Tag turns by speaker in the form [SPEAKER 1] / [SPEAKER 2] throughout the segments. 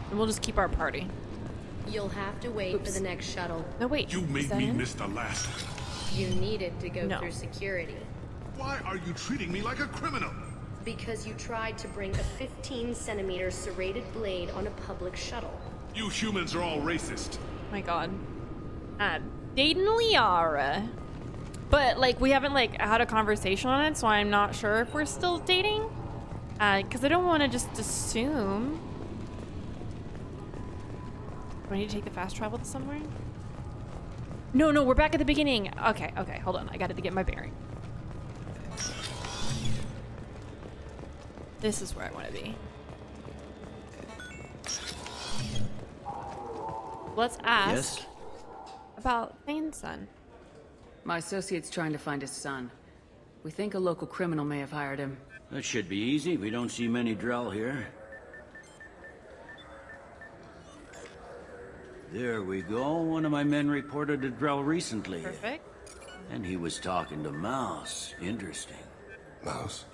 [SPEAKER 1] And we'll just keep our party.
[SPEAKER 2] You'll have to wait for the next shuttle.
[SPEAKER 1] No, wait.
[SPEAKER 3] You made me miss the last one.
[SPEAKER 2] You needed to go
[SPEAKER 1] No.
[SPEAKER 2] through security.
[SPEAKER 3] Why are you treating me like a criminal?
[SPEAKER 2] Because you tried to bring a 15-centimeter serrated blade on a public shuttle.
[SPEAKER 3] You humans are all racist.
[SPEAKER 1] My god. Dating Liara. But, like, we haven't, like, had a conversation on it, so I'm not sure if we're still dating. Because I don't want to just assume. Do I need to take the fast travel to somewhere? No, we're back at the beginning. Okay, hold on. I got to get my bearing. This is where I want to be. Let's ask about Thane's son.
[SPEAKER 4] My associate's trying to find his son. We think a local criminal may have hired him.
[SPEAKER 5] That should be easy. We don't see many Drell here. There we go. One of my men reported a Drell recently.
[SPEAKER 1] Perfect.
[SPEAKER 5] And he was talking to Mouse. Interesting.
[SPEAKER 3] Mouse?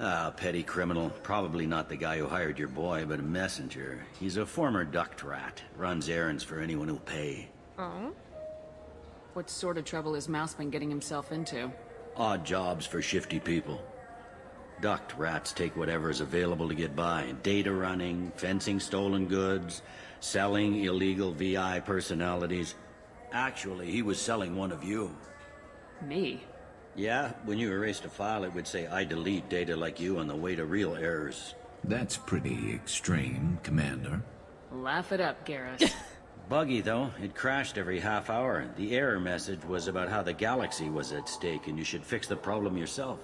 [SPEAKER 5] Ah, petty criminal. Probably not the guy who hired your boy, but a messenger. He's a former duct rat. Runs errands for anyone who'll pay.
[SPEAKER 1] Oh.
[SPEAKER 4] What sort of trouble has Mouse been getting himself into?
[SPEAKER 5] Odd jobs for shifty people. Duct rats take whatever is available to get by. Data running, fencing stolen goods, selling illegal VI personalities. Actually, he was selling one of you.
[SPEAKER 4] Me?
[SPEAKER 5] Yeah, when you erased a file, it would say, I delete data like you on the way to real errors.
[SPEAKER 6] That's pretty extreme, Commander.
[SPEAKER 4] Laugh it up, Garrus.
[SPEAKER 5] Buggy, though. It crashed every half hour. The error message was about how the galaxy was at stake and you should fix the problem yourself.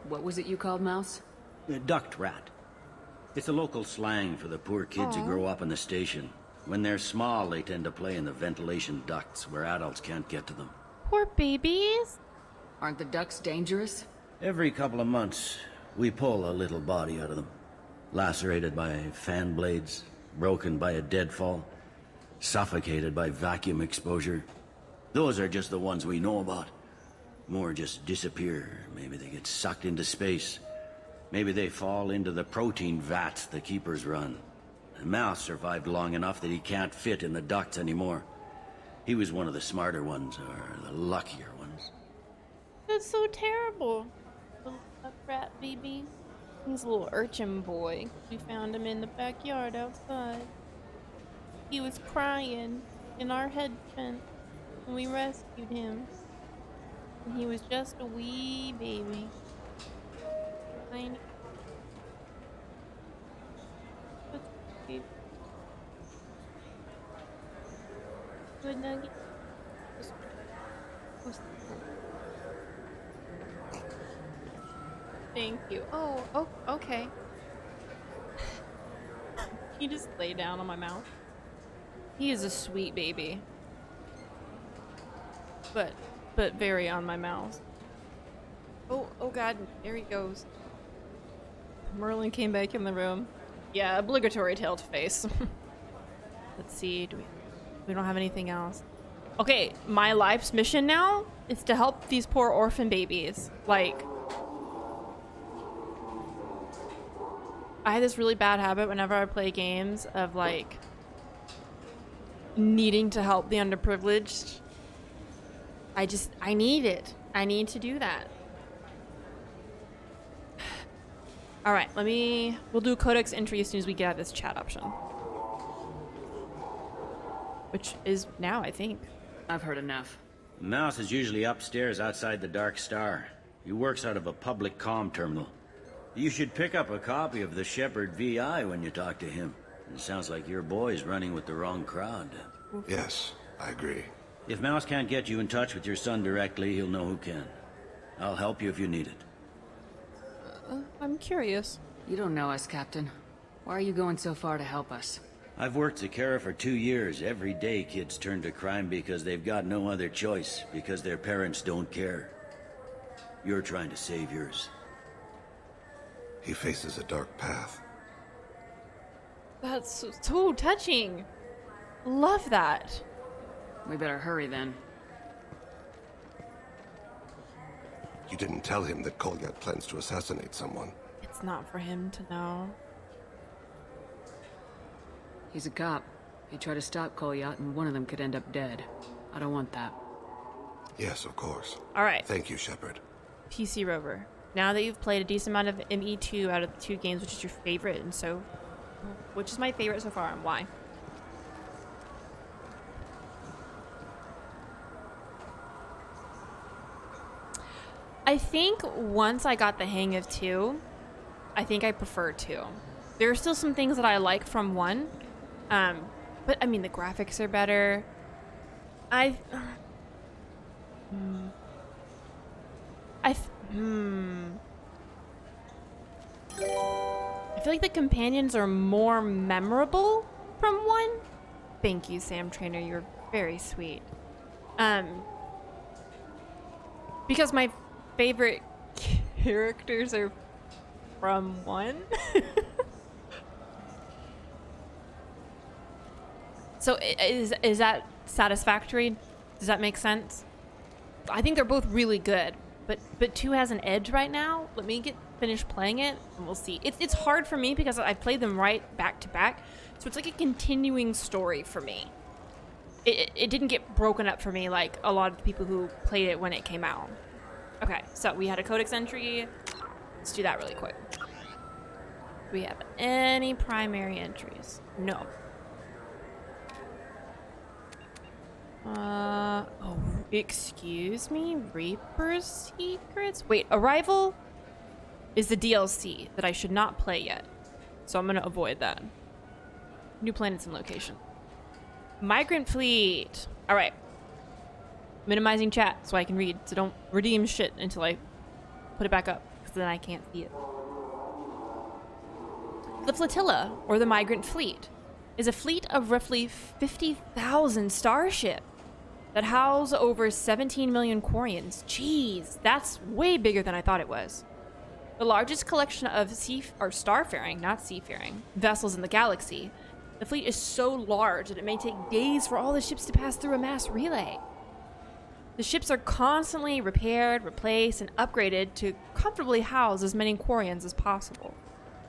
[SPEAKER 4] What was it you called Mouse?
[SPEAKER 5] A duct rat. It's a local slang for the poor kids who grow up in the station. When they're small, they tend to play in the ventilation ducts where adults can't get to them.
[SPEAKER 1] Poor babies.
[SPEAKER 4] Aren't the ducks dangerous?
[SPEAKER 5] Every couple of months, we pull a little body out of them. Lacerated by fan blades, broken by a deadfall, suffocated by vacuum exposure. Those are just the ones we know about. More just disappear. Maybe they get sucked into space. Maybe they fall into the protein vats the keepers run. The Mouse survived long enough that he can't fit in the ducts anymore. He was one of the smarter ones, or the luckier ones.
[SPEAKER 1] That's so terrible. Little rat baby. He's a little urchin boy. We found him in the backyard outside. He was crying in our head tent when we rescued him. And he was just a wee baby. Tiny. Good nugget. Thank you. Oh, okay. Can you just lay down on my mouth? He is a sweet baby. But very on my mouth. Oh god, there he goes. Merlin came back in the room. Yeah, obligatory tail to face. Let's see, we don't have anything else. Okay, my life's mission now is to help these poor orphan babies. Like, I had this really bad habit whenever I play games of like needing to help the underprivileged. I need it. I need to do that. All right, we'll do codex entry as soon as we get out of this chat option. Which is now, I think.
[SPEAKER 4] I've heard enough.
[SPEAKER 5] Mouse is usually upstairs outside the Dark Star. He works out of a public comm terminal. You should pick up a copy of the Shepard VI when you talk to him. It sounds like your boy's running with the wrong crowd.
[SPEAKER 3] Yes, I agree.
[SPEAKER 5] If Mouse can't get you in touch with your son directly, he'll know who can. I'll help you if you need it.
[SPEAKER 1] I'm curious.
[SPEAKER 4] You don't know us, Captain. Why are you going so far to help us?
[SPEAKER 5] I've worked 𝒂𝒃 for 2 years. Every day kids turn to crime because they've got no other choice, because their parents don't care. You're trying to save yours.
[SPEAKER 3] He faces a dark path.
[SPEAKER 1] That's so touching. Love that.
[SPEAKER 4] We better hurry then.
[SPEAKER 3] You didn't tell him that Kolyat plans to assassinate someone.
[SPEAKER 1] It's not for him to know.
[SPEAKER 4] He's a cop. He tried to stop Kolyat, and one of them could end up dead. I don't want that.
[SPEAKER 3] Yes, of course.
[SPEAKER 1] All right.
[SPEAKER 3] Thank you, Shepard.
[SPEAKER 1] PC Rover. Now that you've played a decent amount of ME2 out of the 2 games, which is your favorite, and so... Which is my favorite so far, and why? I think once I got the hang of 2, I think I prefer 2. There are still some things that I like from 1, but I mean the graphics are better. I feel like the companions are more memorable from 1. Thank you, Sam Trainer. You're very sweet. Because my favorite characters are from 1. So is that satisfactory? Does that make sense? I think they're both really good, but 2 has an edge right now. Let me finish playing it, and we'll see. It's hard for me because I played them right back to back, so it's like a continuing story for me. It didn't get broken up for me like a lot of the people who played it when it came out. Okay, so we had a codex entry. Let's do that really quick. Do we have any primary entries? No. Oh, excuse me? Reaper's Secrets? Wait, Arrival is the DLC that I should not play yet. So I'm gonna avoid that. New planets and location. Migrant Fleet. Alright. Minimizing chat so I can read, so don't redeem shit until I put it back up, because then I can't see it. The flotilla, or the Migrant Fleet, is a fleet of roughly 50,000 starships that house over 17 million Quarians. Jeez, that's way bigger than I thought it was. The largest collection of starfaring, not seafaring, vessels in the galaxy. The fleet is so large that it may take days for all the ships to pass through a mass relay. The ships are constantly repaired, replaced, and upgraded to comfortably house as many Quarians as possible.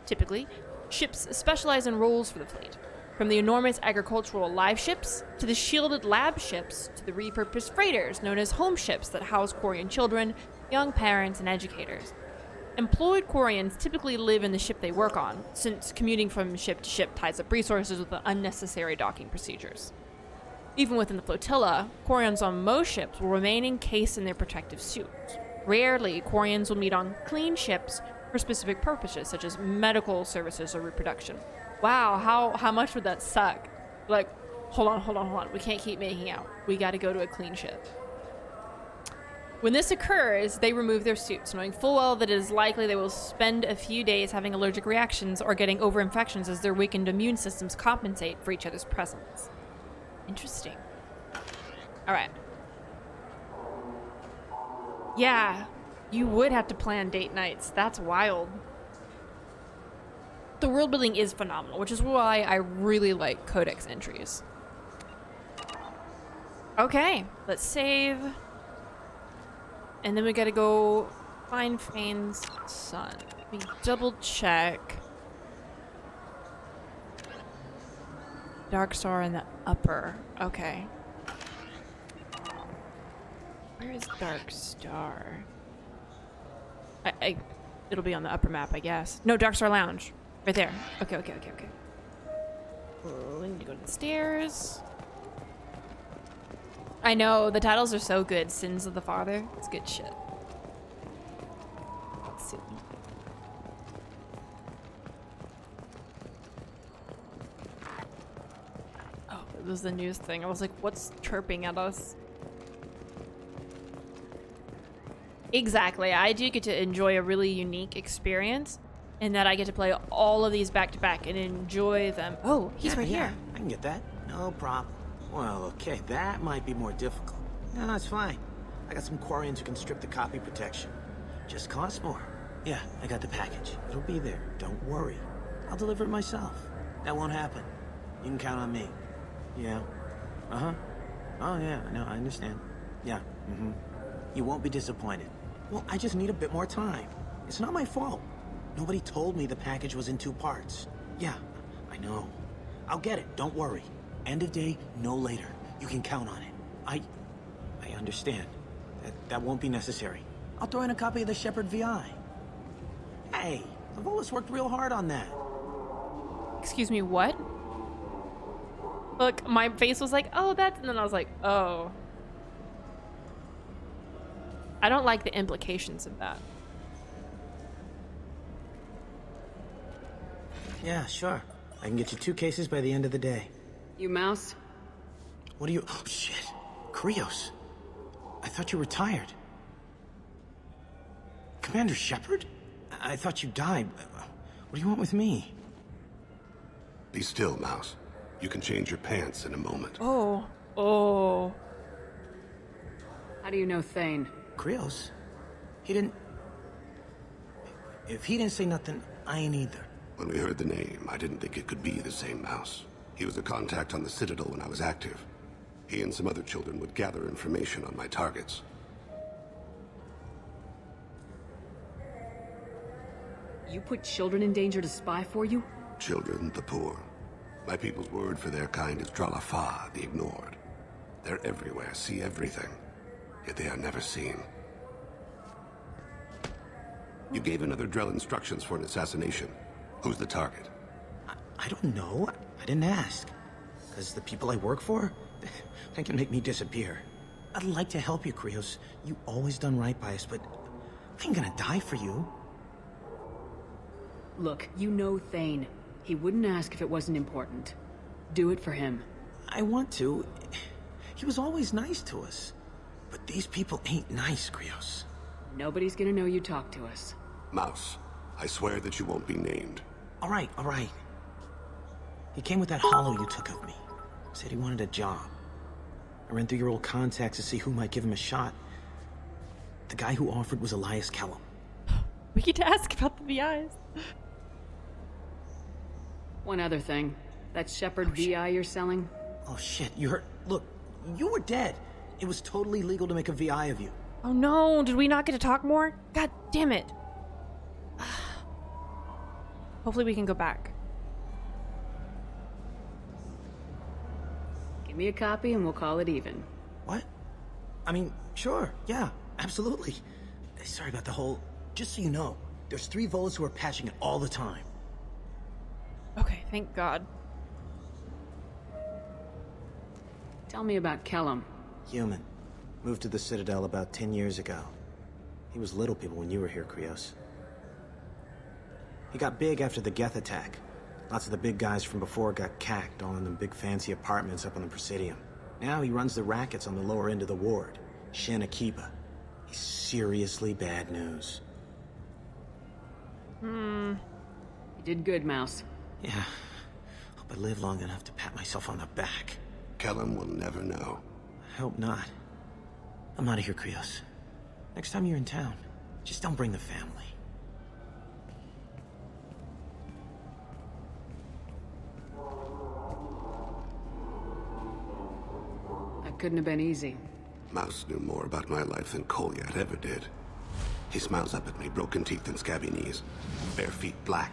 [SPEAKER 1] Typically, ships specialize in roles for the fleet, from the enormous agricultural live ships, to the shielded lab ships, to the repurposed freighters known as home ships that house Quarian children, young parents, and educators. Employed Quarians typically live in the ship they work on, since commuting from ship to ship ties up resources with the unnecessary docking procedures. Even within the flotilla, Quarians on most ships will remain encased in their protective suits. Rarely, Quarians will meet on clean ships for specific purposes, such as medical services or reproduction. Wow, how much would that suck? Like, hold on. We can't keep making out. We gotta go to a clean ship. When this occurs, they remove their suits, knowing full well that it is likely they will spend a few days having allergic reactions or getting over-infections as their weakened immune systems compensate for each other's presence. Interesting. Alright. Yeah, you would have to plan date nights. That's wild. The world building is phenomenal, which is why I really like codex entries. Okay, let's save. And then we gotta go find Fane's son. Let me double check. Dark Star in the upper. Okay. Where is Dark Star? It'll be on the upper map, I guess. No, Dark Star Lounge. Right there. Okay. We need to go to the stairs. I know, the titles are so good. Sins of the Father. It's good shit. Let's see. Oh, it was the news thing. I was like, what's chirping at us? Exactly. I do get to enjoy a really unique experience in that I get to play all of these back to back and enjoy them. Oh, he's right here.
[SPEAKER 7] I can get that. No problem. Well, okay, that might be more difficult. No, it's fine. I got some Quarians who can strip the copy protection. Just costs more. Yeah, I got the package. It'll be there. Don't worry. I'll deliver it myself. That won't happen. You can count on me. Yeah. Uh-huh. Oh, yeah, no, I understand. Yeah, You won't be disappointed. Well, I just need a bit more time. It's not my fault. Nobody told me the package was in 2 parts. Yeah, I know. I'll get it, don't worry. End of day, no later. You can count on it. I understand. That won't be necessary. I'll throw in a copy of the Shepard VI. Hey, Lavola's worked real hard on that.
[SPEAKER 1] Excuse me, what? Look, my face was like, oh, that's, and then I was like, oh. I don't like the implications of that.
[SPEAKER 7] Yeah, sure. I can get you 2 cases by the end of the day.
[SPEAKER 4] You mouse?
[SPEAKER 7] What are you... Oh, shit. Krios. I thought you retired. Commander Shepard? I thought you died. What do you want with me?
[SPEAKER 3] Be still, Mouse. You can change your pants in a moment.
[SPEAKER 1] Oh. Oh.
[SPEAKER 4] How do you know Thane?
[SPEAKER 7] Krios? He didn't... If he didn't say nothing, I ain't either.
[SPEAKER 3] When we heard the name, I didn't think it could be the same Mouse. He was a contact on the Citadel when I was active. He and some other children would gather information on my targets.
[SPEAKER 4] You put children in danger to spy for you?
[SPEAKER 3] Children, the poor. My people's word for their kind is 𝒂𝒾𝒶, the ignored. They're everywhere, see everything, yet they are never seen. You gave another Drell instructions for an assassination. Who's the target?
[SPEAKER 7] I don't know. I didn't ask. Because the people I work for, they can make me disappear. I'd like to help you, Krios. You always done right by us, but I ain't gonna die for you.
[SPEAKER 4] Look, you know Thane. He wouldn't ask if it wasn't important. Do it for him.
[SPEAKER 7] I want to. He was always nice to us. But these people ain't nice, Krios.
[SPEAKER 4] Nobody's gonna know you talk to us.
[SPEAKER 3] Mouse, I swear that you won't be named.
[SPEAKER 7] All right, all right. He came with that hollow you took of me. Said he wanted a job. I ran through your old contacts to see who might give him a shot. The guy who offered was 𝒂𝒾𝒶.
[SPEAKER 1] We get to ask about the VIs.
[SPEAKER 4] One other thing. That Shepard VI you're selling?
[SPEAKER 7] Oh shit, you heard? Look, you were dead. It was totally legal to make a VI of you.
[SPEAKER 1] Oh no, did we not get to talk more? God damn it. Hopefully we can go back.
[SPEAKER 4] Give me a copy and we'll call it even.
[SPEAKER 7] What? I mean, sure, yeah, absolutely. Sorry about the whole... Just so you know, there's 3 Volas who are patching it all the time.
[SPEAKER 1] Okay, thank God.
[SPEAKER 4] Tell me about 𝒂𝒹.
[SPEAKER 7] Human. Moved to the Citadel about 10 years ago. He was little people when you were here, Krios. He got big after the Geth attack. Lots of the big guys from before got cacked, all in them big fancy apartments up on the Presidium. Now he runs the rackets on the lower end of the ward, 𝒂𝒃𝒶. He's seriously bad news.
[SPEAKER 4] You did good, Mouse.
[SPEAKER 7] Yeah. Hope I live long enough to pat myself on the back.
[SPEAKER 3] 𝒂𝒹 will never know.
[SPEAKER 7] I hope not. I'm out of here, Krios. Next time you're in town, just don't bring the family.
[SPEAKER 4] That couldn't have been easy.
[SPEAKER 3] Mouse knew more about my life than Kolyat ever did. He smiles up at me, broken teeth and scabby knees, bare feet black,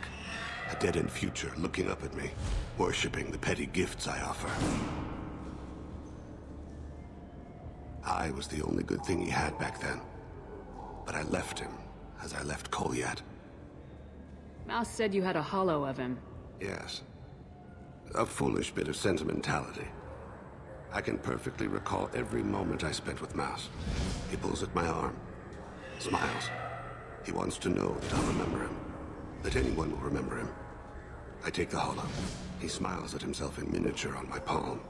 [SPEAKER 3] a dead-end future looking up at me, worshipping the petty gifts I offer. I was the only good thing he had back then, but I left him as I left Kolyat.
[SPEAKER 4] Mouse said you had a hollow of him.
[SPEAKER 3] Yes. A foolish bit of sentimentality. I can perfectly recall every moment I spent with Mouse. He pulls at my arm, smiles. He wants to know that I'll remember him, that anyone will remember him. I take the hollow. He smiles at himself in miniature on my palm.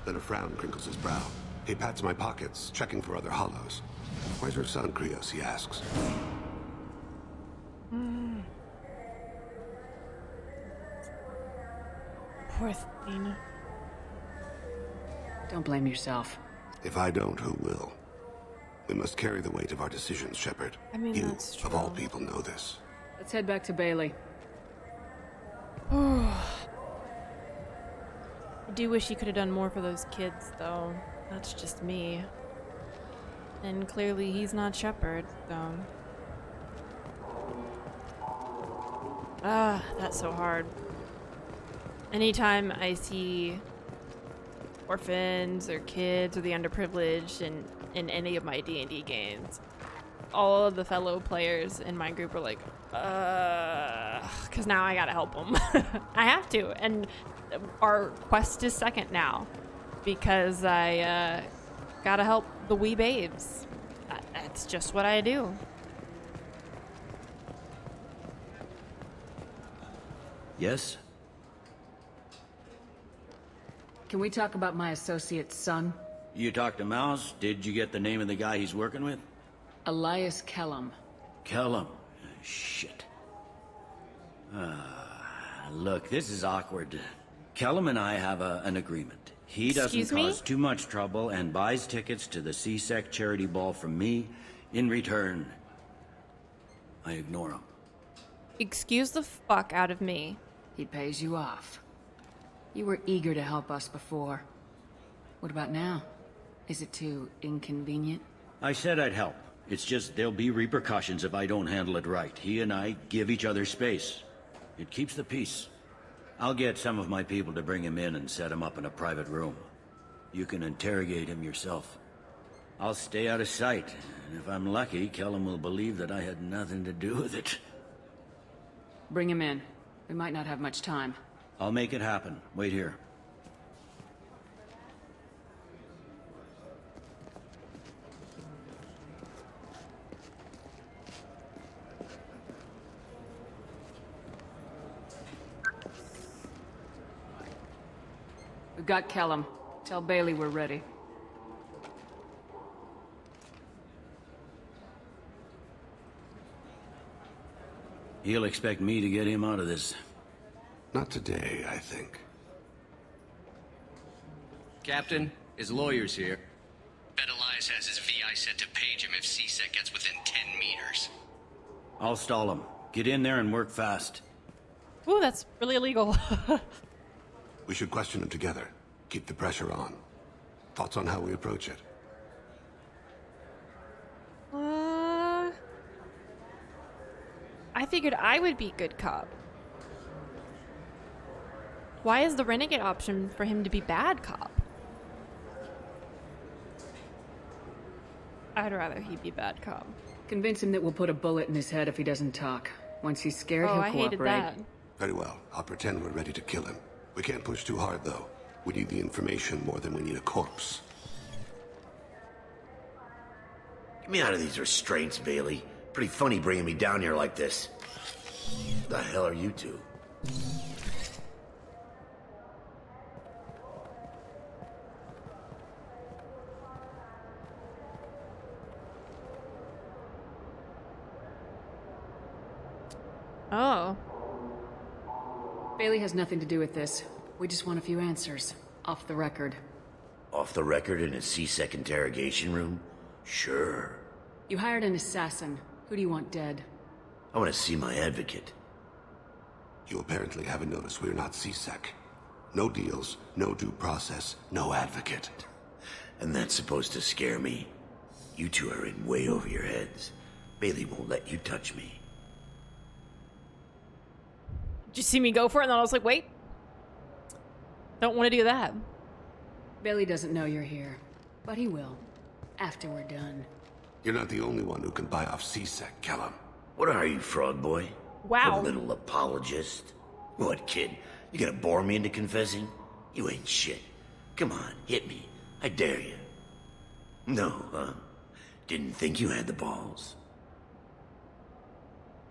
[SPEAKER 3] Then a frown crinkles his brow. He pats my pockets, checking for other hollows. Where's your son, Krios, he asks.
[SPEAKER 1] Poor Thane.
[SPEAKER 4] Don't blame yourself.
[SPEAKER 3] If I don't, who will? We must carry the weight of our decisions, Shepard.
[SPEAKER 1] I mean,
[SPEAKER 3] you,
[SPEAKER 1] that's true.
[SPEAKER 3] of all people, know this.
[SPEAKER 4] Let's head back to Bailey.
[SPEAKER 1] I do wish he could have done more for those kids, though. That's just me. And clearly he's not Shepard, so... That's so hard. Anytime I see orphans or kids or the underprivileged in any of my D&D games, all of the fellow players in my group are like, because now I gotta help them. I have to, and our quest is second now because I gotta help the wee babes. That's just what I do.
[SPEAKER 5] Yes?
[SPEAKER 4] Can we talk about my associate's son?
[SPEAKER 5] You talked to Mouse? Did you get the name of the guy he's working with?
[SPEAKER 4] Elias Kellum.
[SPEAKER 5] Kellum. Shit. Look, this is awkward. Kellum and I have an agreement. He doesn't
[SPEAKER 1] Excuse me?
[SPEAKER 5] cause too much trouble and buys tickets to the 𝒂𝒃 charity ball from me. In return, I ignore him.
[SPEAKER 1] Excuse the fuck out of me.
[SPEAKER 4] He pays you off. You were eager to help us before. What about now? Is it too inconvenient?
[SPEAKER 5] I said I'd help. It's just there'll be repercussions if I don't handle it right. He and I give each other space. It keeps the peace. I'll get some of my people to bring him in and set him up in a private room. You can interrogate him yourself. I'll stay out of sight, and if I'm lucky, Kellum will believe that I had nothing to do with it.
[SPEAKER 4] Bring him in. We might not have much time.
[SPEAKER 5] I'll make it happen. Wait here.
[SPEAKER 4] We've got Kellum. Tell Bailey we're ready.
[SPEAKER 5] He'll expect me to get him out of this.
[SPEAKER 3] Not today, I think.
[SPEAKER 8] Captain, his lawyer's here. Bet Elias has his VI set to page him if 𝒂𝒃 gets within 10 meters.
[SPEAKER 5] I'll stall him. Get in there and work fast.
[SPEAKER 1] Ooh, that's really illegal.
[SPEAKER 3] We should question him together. Keep the pressure on. Thoughts on how we approach it?
[SPEAKER 1] I figured I would be good cop. Why is the renegade option for him to be bad cop? I'd rather he be bad cop.
[SPEAKER 4] Convince him that we'll put a bullet in his head if he doesn't talk. Once he's scared,
[SPEAKER 1] Oh,
[SPEAKER 4] he'll
[SPEAKER 1] I
[SPEAKER 4] cooperate.
[SPEAKER 1] hated that.
[SPEAKER 3] Very well. I'll pretend we're ready to kill him. We can't push too hard, though. We need the information more than we need a corpse.
[SPEAKER 9] Get me out of these restraints, Bailey. Pretty funny bringing me down here like this. What the hell are you two?
[SPEAKER 1] Oh.
[SPEAKER 4] Bailey has nothing to do with this. We just want a few answers. Off the record.
[SPEAKER 9] Off the record in a 𝒂𝒃 interrogation room? Sure.
[SPEAKER 4] You hired an assassin. Who do you want dead?
[SPEAKER 9] I want to see my advocate.
[SPEAKER 3] You apparently haven't noticed we're not 𝒂𝒃. No deals, no due process, no advocate.
[SPEAKER 9] And that's supposed to scare me. You two are in way over your heads. Bailey won't let you touch me.
[SPEAKER 1] Did you see me go for it? And then I was like, wait. Don't want to do that.
[SPEAKER 4] Bailey doesn't know you're here. But he will. After we're done.
[SPEAKER 3] You're not the only one who can buy off 𝒂𝒃, Kellum.
[SPEAKER 9] What are you, frog boy?
[SPEAKER 1] Wow.
[SPEAKER 9] A little apologist? What, kid? You gonna bore me into confessing? You ain't shit. Come on, hit me. I dare you. No, huh? Didn't think you had the balls.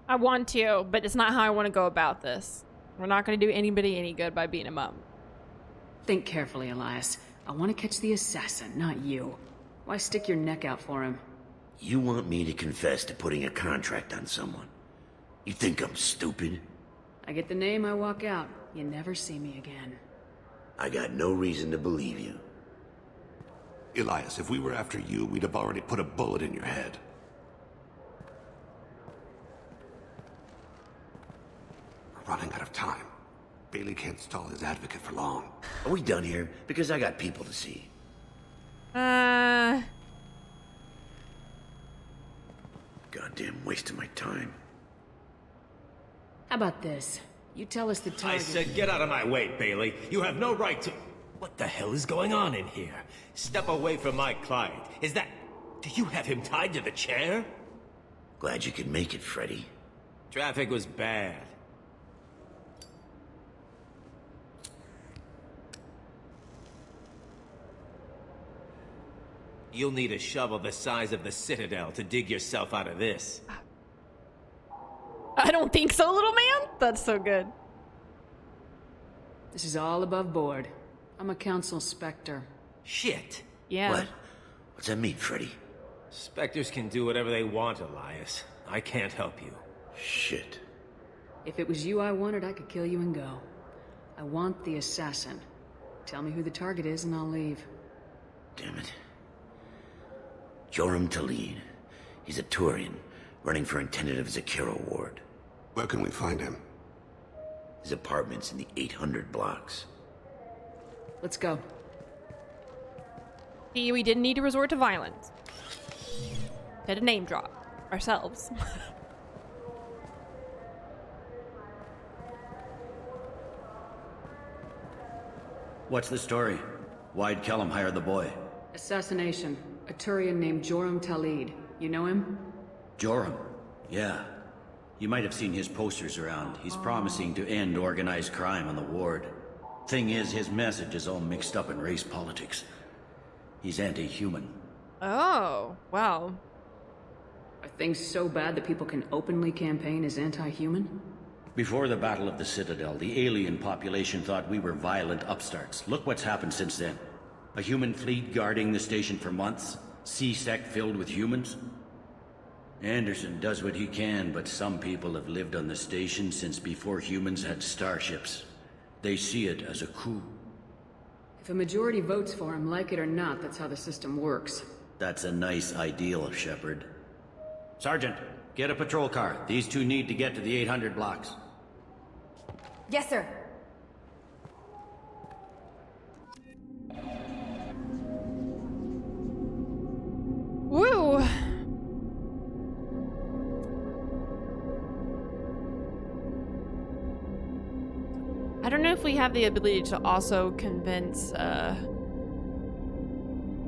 [SPEAKER 1] I want to, but it's not how I want to go about this. We're not going to do anybody any good by beating him up.
[SPEAKER 4] Think carefully, Elias. I want to catch the assassin, not you. Why stick your neck out for him?
[SPEAKER 9] You want me to confess to putting a contract on someone? You think I'm stupid?
[SPEAKER 4] I get the name, I walk out. You never see me again.
[SPEAKER 9] I got no reason to believe you.
[SPEAKER 3] Elias, if we were after you, we'd have already put a bullet in your head. We're running out of time. Bailey can't stall his advocate for long.
[SPEAKER 9] Are we done here? Because I got people to see. Goddamn waste of my time.
[SPEAKER 4] How about this? You tell us the
[SPEAKER 10] I
[SPEAKER 4] target.
[SPEAKER 10] said get out of my way, Bailey. You have no right to... What the hell is going on in here? Step away from my client. Is that... Do you have him tied to the chair?
[SPEAKER 9] Glad you could make it, Freddy.
[SPEAKER 10] Traffic was bad. You'll need a shovel the size of the Citadel to dig yourself out of this.
[SPEAKER 1] I don't think so, little man. That's so good.
[SPEAKER 4] This is all above board. I'm a council specter.
[SPEAKER 10] Shit.
[SPEAKER 1] Yeah.
[SPEAKER 9] What? What's that mean, Freddy?
[SPEAKER 10] Spectres can do whatever they want, Elias. I can't help you.
[SPEAKER 9] Shit.
[SPEAKER 4] If it was you I wanted, I could kill you and go. I want the assassin. Tell me who the target is and I'll leave.
[SPEAKER 9] Damn it. 𝒸𝒹𝒾𝒶. He's a Turian, running for intendant of 𝒂𝒹𝒾𝒶 ward.
[SPEAKER 3] Where can we find him?
[SPEAKER 9] His apartment's in the 800 blocks.
[SPEAKER 4] Let's go.
[SPEAKER 1] See, we didn't need to resort to violence. Had a name drop ourselves.
[SPEAKER 5] What's the story? Why'd Kellum hire the boy?
[SPEAKER 4] Assassination. A Turian named 𝒸𝒹𝒾𝒶. You know him?
[SPEAKER 5] Joram? Yeah. You might have seen his posters around. He's promising to end organized crime on the ward. Thing is, his message is all mixed up in race politics. He's anti-human.
[SPEAKER 1] Oh, wow.
[SPEAKER 4] Are things so bad that people can openly campaign as anti-human?
[SPEAKER 5] Before the Battle of the Citadel, the alien population thought we were violent upstarts. Look what's happened since then. A human fleet guarding the station for months. C-sec filled with humans. Anderson does what he can, but some people have lived on the station since before humans had starships. They see it as a coup.
[SPEAKER 4] If a majority votes for him, like it or not, that's how the system works.
[SPEAKER 5] That's a nice ideal, Shepard. Sergeant, get a patrol car. These two need to get to the 800 blocks.
[SPEAKER 11] Yes, sir.
[SPEAKER 1] Woo! I don't know if we have the ability to also convince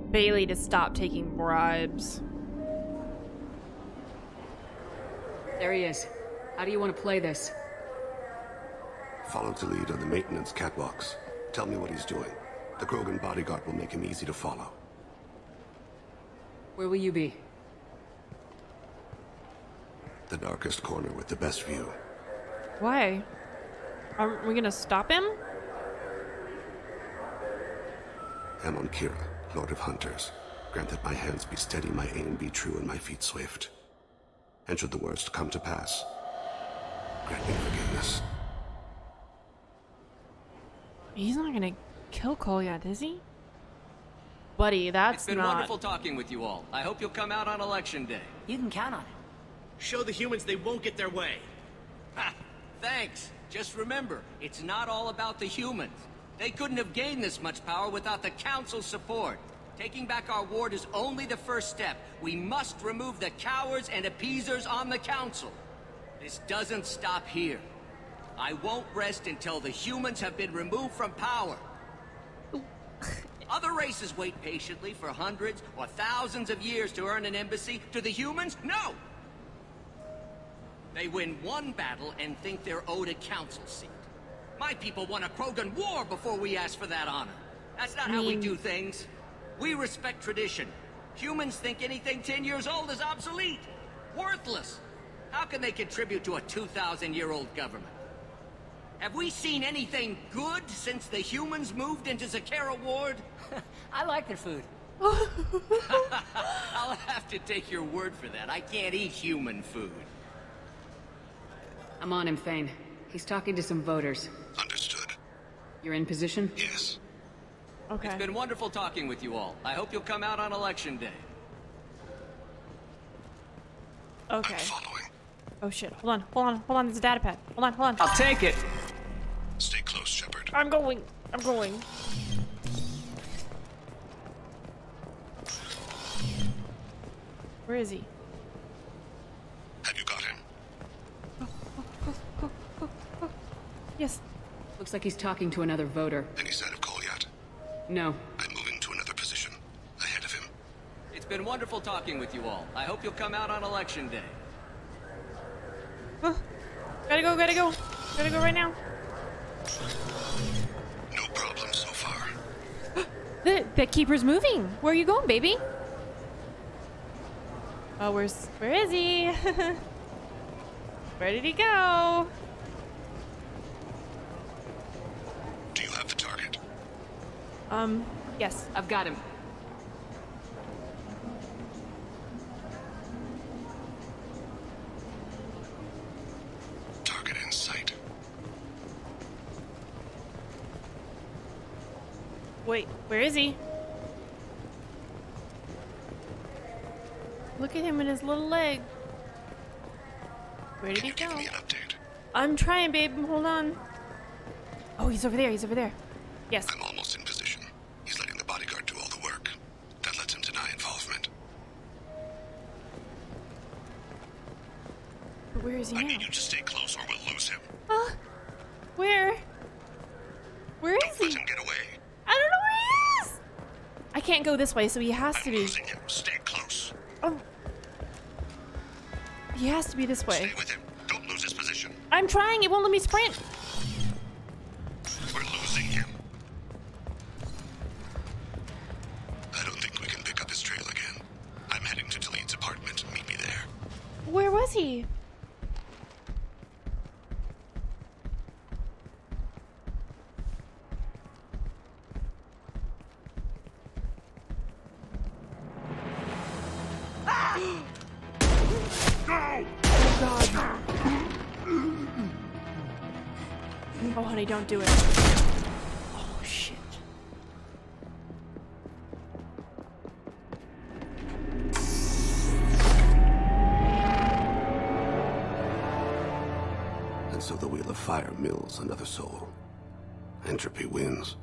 [SPEAKER 1] Bailey to stop taking bribes.
[SPEAKER 4] There he is. How do you want to play this?
[SPEAKER 3] Follow the lead on the maintenance catwalks. Tell me what he's doing. The Krogan bodyguard will make him easy to follow.
[SPEAKER 4] Where will you be?
[SPEAKER 3] The darkest corner with the best view.
[SPEAKER 1] Why? Are we gonna stop him?
[SPEAKER 3] Amon Kira, Lord of Hunters. Grant that my hands be steady, my aim be true, and my feet swift. And should the worst come to pass, grant me forgiveness.
[SPEAKER 1] He's not gonna kill Kolyat, is he? Buddy, that's
[SPEAKER 8] It's been
[SPEAKER 1] not...
[SPEAKER 8] wonderful talking with you all. I hope you'll come out on election day.
[SPEAKER 11] You can count on it.
[SPEAKER 10] Show the humans they won't get their way.
[SPEAKER 8] Ha! Thanks. Just remember, it's not all about the humans. They couldn't have gained this much power without the Council's support. Taking back our ward is only the first step. We must remove the cowards and appeasers on the Council. This doesn't stop here. I won't rest until the humans have been removed from power. Other races wait patiently for hundreds or thousands of years to earn an embassy. To the humans, no! They win one battle and think they're owed a council seat. My people won a Krogan war before we asked for that honor. That's not how we do things. We respect tradition. Humans think anything 10 years old is obsolete. Worthless. How can they contribute to a 2,000-year-old government? Have we seen anything good since the humans moved into 𝒂𝒹𝒾𝒶 ward?
[SPEAKER 11] I like their food.
[SPEAKER 8] I'll have to take your word for that. I can't eat human food.
[SPEAKER 4] I'm on him, Thane. He's talking to some voters.
[SPEAKER 3] Understood.
[SPEAKER 4] You're in position?
[SPEAKER 3] Yes.
[SPEAKER 1] Okay.
[SPEAKER 8] It's been wonderful talking with you all. I hope you'll come out on election day.
[SPEAKER 1] Okay.
[SPEAKER 3] I'm following.
[SPEAKER 1] Oh shit. Hold on. There's a data pad. Hold on.
[SPEAKER 10] I'll take it.
[SPEAKER 3] Stay close, Shepard.
[SPEAKER 1] I'm going. Where is he?
[SPEAKER 3] Have you got him?
[SPEAKER 1] Yes.
[SPEAKER 4] Looks like he's talking to another voter.
[SPEAKER 3] Any sign of Kolyat?
[SPEAKER 4] No.
[SPEAKER 3] I'm moving to another position. Ahead of him.
[SPEAKER 8] It's been wonderful talking with you all. I hope you'll come out on election day.
[SPEAKER 1] Oh, gotta go, gotta go. Gotta go right now.
[SPEAKER 3] No problem so far.
[SPEAKER 1] The keeper's moving. Where are you going, baby? Oh, where is he? Where did he go?
[SPEAKER 3] Do you have the target?
[SPEAKER 1] Yes.
[SPEAKER 4] I've got him.
[SPEAKER 3] Target in sight.
[SPEAKER 1] Wait, where is he? Look at him and his little leg. Where did he
[SPEAKER 3] Can
[SPEAKER 1] go?
[SPEAKER 3] you give me an update?
[SPEAKER 1] I'm trying, babe. Hold on. Oh, he's over there. He's over there. Yes.
[SPEAKER 3] I'm almost in position. He's letting the bodyguard do all the work. That lets him deny involvement.
[SPEAKER 1] But where is he now?
[SPEAKER 3] I need you to stay close or we'll lose him.
[SPEAKER 1] Where? Where is
[SPEAKER 3] Let
[SPEAKER 1] he?
[SPEAKER 3] him get away.
[SPEAKER 1] I don't know where he is. I can't go this way, so he has to
[SPEAKER 3] I'm
[SPEAKER 1] be.
[SPEAKER 3] losing him. Stay close.
[SPEAKER 1] Oh. He has to be this way.
[SPEAKER 3] Stay with him. Don't lose his position.
[SPEAKER 1] I'm trying. It won't let me sprint.
[SPEAKER 3] We're losing him. I don't think we can pick up his trail again. I'm heading to 𝒂𝒹𝒾𝒶 apartment. Meet me there.
[SPEAKER 1] Where was he? Oh, honey, don't do it. Oh, shit.
[SPEAKER 3] And so the wheel of fire mills another soul. Entropy wins.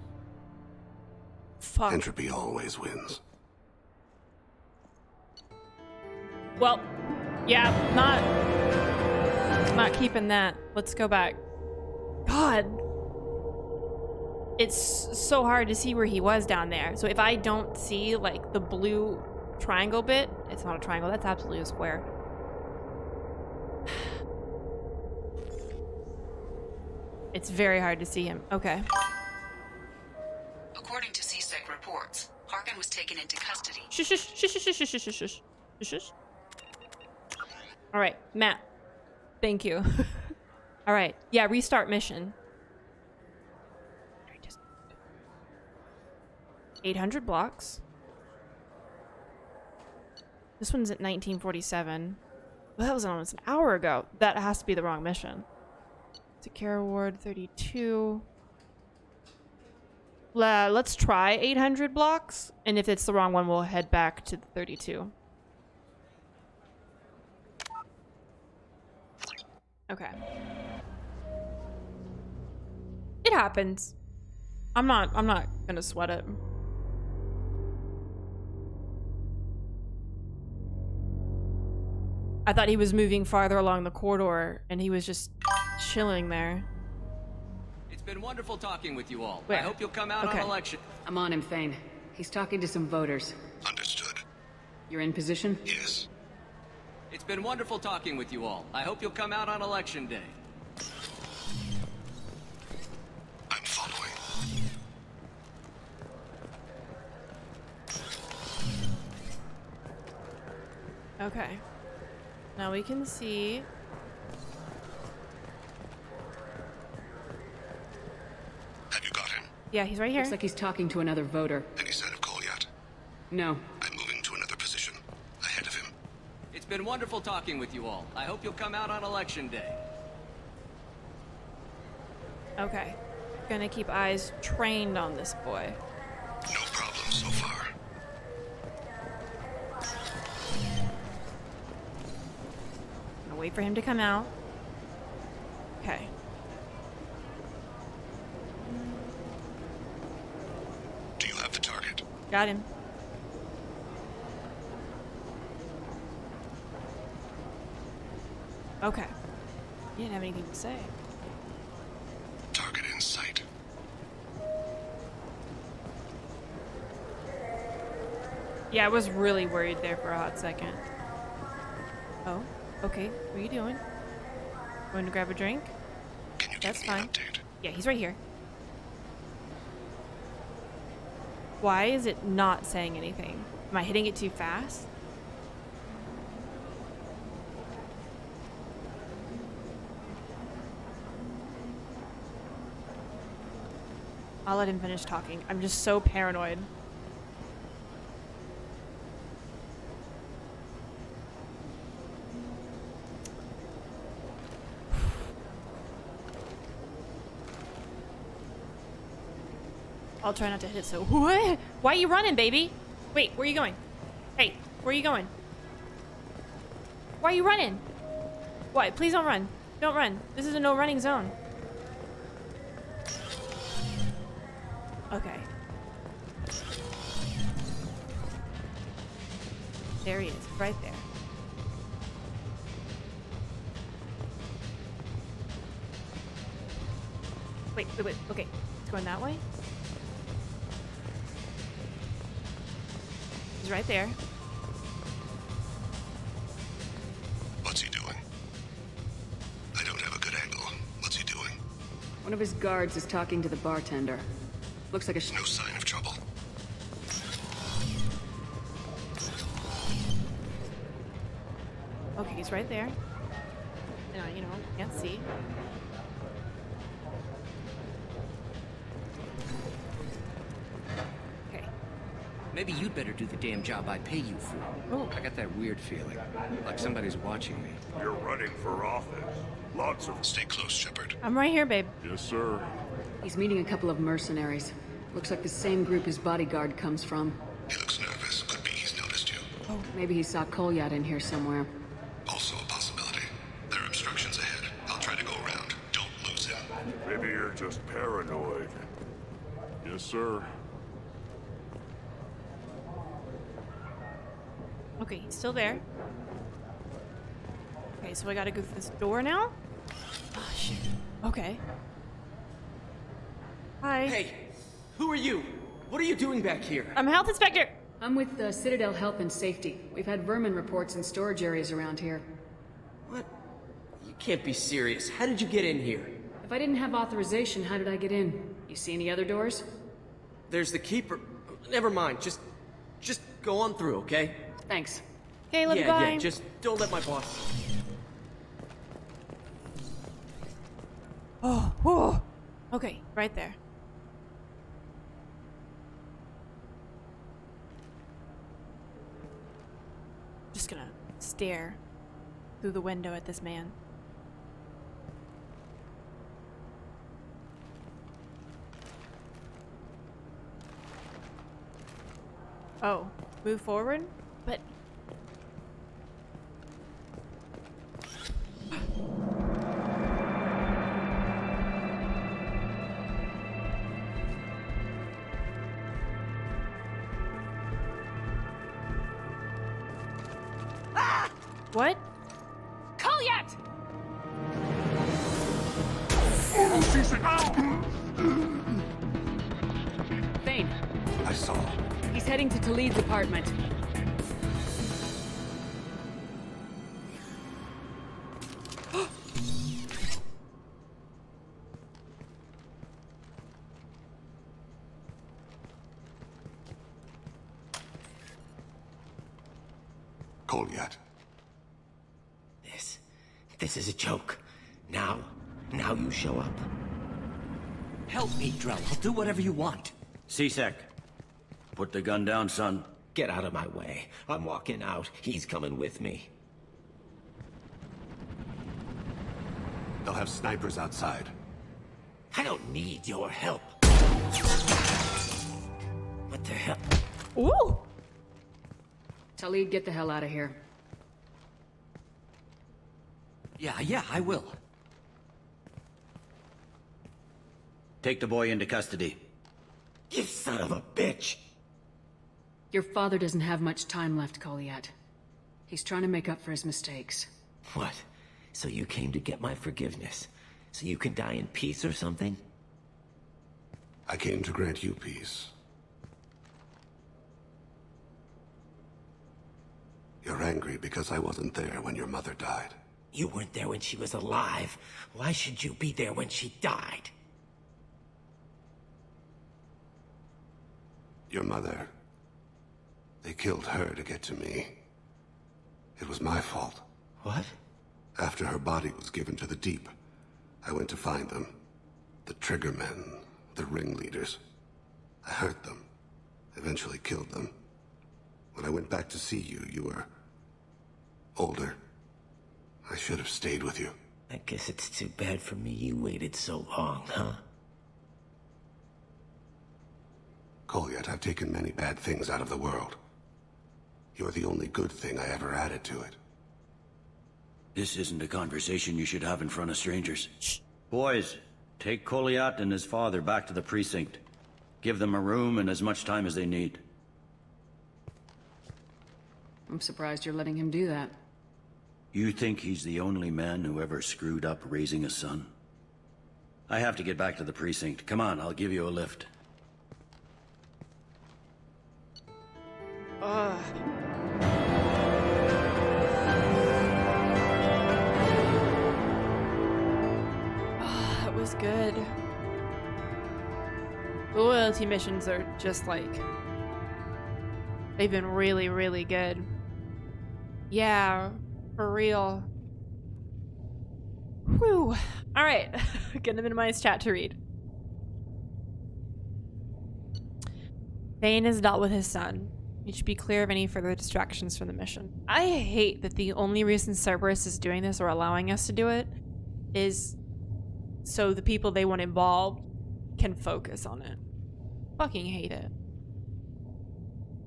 [SPEAKER 1] Fuck.
[SPEAKER 3] Entropy always wins.
[SPEAKER 1] Well, yeah, not keeping that. Let's go back. God. It's so hard to see where he was down there. So if I don't see, like, the blue triangle bit, it's not a triangle, that's absolutely a square. It's very hard to see him. Okay.
[SPEAKER 12] According to CSEC reports, Harkin was taken into custody.
[SPEAKER 1] Shush, shush, shush, shush, shush, shush, shush, shush, shush. All right, Matt. Thank you. All right. Yeah, restart mission. 800 blocks. This one's at 1947. Well, that was almost an hour ago. That has to be the wrong mission. Secure award 32. Let's try 800 blocks. And if it's the wrong one, we'll head back to 32. Okay. It happens. I'm not gonna sweat it. I thought he was moving farther along the corridor and he was just chilling there.
[SPEAKER 8] It's been wonderful talking with you all.
[SPEAKER 1] Where?
[SPEAKER 8] I hope you'll come out on election.
[SPEAKER 4] I'm on him, Thane. He's talking to some voters.
[SPEAKER 3] Understood.
[SPEAKER 4] You're in position?
[SPEAKER 3] Yes.
[SPEAKER 8] It's been wonderful talking with you all. I hope you'll come out on election day.
[SPEAKER 3] I'm following.
[SPEAKER 1] Okay. Now we can see.
[SPEAKER 3] Have you got him?
[SPEAKER 1] Yeah, he's right here.
[SPEAKER 4] Looks like he's talking to another voter.
[SPEAKER 3] Any sign of Kolyat?
[SPEAKER 4] No.
[SPEAKER 3] I'm moving to another position. Ahead of him.
[SPEAKER 8] It's been wonderful talking with you all. I hope you'll come out on election day.
[SPEAKER 1] Okay. Gonna keep eyes trained on this boy.
[SPEAKER 3] No problem so far.
[SPEAKER 1] Gonna wait for him to come out. Okay.
[SPEAKER 3] Do you have the target?
[SPEAKER 1] Got him. Okay. He didn't have anything to say.
[SPEAKER 3] Target in sight.
[SPEAKER 1] Yeah, I was really worried there for a hot second. Oh, okay. What are you doing? Going to grab a drink?
[SPEAKER 3] Can you
[SPEAKER 1] That's
[SPEAKER 3] give me
[SPEAKER 1] fine.
[SPEAKER 3] an update?
[SPEAKER 1] Yeah, he's right here. Why is it not saying anything? Am I hitting it too fast? I'll let him finish talking. I'm just so paranoid. I'll try not to hit it so. What? Why are you running, baby? Wait, where are you going? Hey, where are you going? Why are you running? What? Please don't run. Don't run. This is a no running zone. Okay. There he is, right there. Wait. Okay, it's going that way. He's right there.
[SPEAKER 3] What's he doing? I don't have a good angle. What's he doing?
[SPEAKER 4] One of his guards is talking to the bartender. Looks like a
[SPEAKER 3] No sign of trouble.
[SPEAKER 1] Okay, he's right there. You know, can't see. Okay.
[SPEAKER 8] Maybe you'd better do the damn job I pay you for.
[SPEAKER 1] Oh.
[SPEAKER 8] I got that weird feeling, like somebody's watching me.
[SPEAKER 13] You're running for office. Lots of...
[SPEAKER 3] Stay close, Shepard.
[SPEAKER 1] I'm right here, babe.
[SPEAKER 13] Yes, sir.
[SPEAKER 4] He's meeting a couple of mercenaries. Looks like the same group his bodyguard comes from.
[SPEAKER 3] He looks nervous. Could be he's noticed you.
[SPEAKER 4] Oh, maybe he saw Kolyat in here somewhere.
[SPEAKER 3] Also a possibility. There are obstructions ahead. I'll try to go around. Don't lose him.
[SPEAKER 13] Maybe you're just paranoid. Yes, sir.
[SPEAKER 1] Okay, he's still there. Okay, so I gotta go through this door now? Oh, shit. Okay. Hi.
[SPEAKER 10] Hey, who are you? What are you doing back here?
[SPEAKER 1] I'm a health inspector!
[SPEAKER 4] I'm with the Citadel Health and Safety. We've had vermin reports in storage areas around here.
[SPEAKER 10] What? You can't be serious. How did you get in here?
[SPEAKER 4] If I didn't have authorization, how did I get in? You see any other doors?
[SPEAKER 10] There's the keeper. Never mind. Just go on through, okay?
[SPEAKER 4] Thanks.
[SPEAKER 1] Okay, love you, bye.
[SPEAKER 10] Yeah, just don't let my boss...
[SPEAKER 1] Oh, whoa. Okay, right there. Just gonna stare through the window at this man. Oh, move forward? But... What?
[SPEAKER 11] Kolyat!
[SPEAKER 4] Thane,
[SPEAKER 3] I saw.
[SPEAKER 4] he's heading to Khalid's apartment.
[SPEAKER 3] Kolyat.
[SPEAKER 9] This is a joke. Now you show up.
[SPEAKER 8] Help me, Drell. I'll do whatever you want.
[SPEAKER 5] 𝒂𝒹. Put the gun down, son.
[SPEAKER 9] Get out of my way. I'm walking out. He's coming with me.
[SPEAKER 3] They'll have snipers outside.
[SPEAKER 9] I don't need your help. What the hell?
[SPEAKER 1] Ooh!
[SPEAKER 4] Khalid, get the hell out of here.
[SPEAKER 8] Yeah, I will.
[SPEAKER 5] Take the boy into custody.
[SPEAKER 9] You son of a bitch!
[SPEAKER 4] Your father doesn't have much time left, Kolyat. He's trying to make up for his mistakes.
[SPEAKER 9] What? So you came to get my forgiveness?
[SPEAKER 10] So you can die in peace or something?
[SPEAKER 3] I came to grant you peace. You're angry because I wasn't there when your mother died.
[SPEAKER 10] You weren't there when she was alive. Why should you be there when she died?
[SPEAKER 3] Your mother... They killed her to get to me. It was my fault.
[SPEAKER 10] What?
[SPEAKER 3] After her body was given to the deep, I went to find them. The trigger men, the ringleaders. I hurt them, eventually killed them. When I went back to see you, you were... older. I should have stayed with you.
[SPEAKER 10] I guess it's too bad for me you waited so long, huh?
[SPEAKER 3] Kolyat, I've taken many bad things out of the world. You're the only good thing I ever added to it.
[SPEAKER 5] This isn't a conversation you should have in front of strangers. Shh. Boys, take Kolyat and his father back to the precinct. Give them a room and as much time as they need.
[SPEAKER 4] I'm surprised you're letting him do that.
[SPEAKER 5] You think he's the only man who ever screwed up raising a son? I have to get back to the precinct. Come on, I'll give you a lift.
[SPEAKER 1] That was good. The loyalty missions are just like... they've been really, really good. Yeah, for real. Whew. Alright, gonna minimize chat to read. Thane has dealt with his son. He should be clear of any further distractions from the mission. I hate that the only reason Cerberus is doing this or allowing us to do it is so the people they want involved can focus on it. Fucking hate it.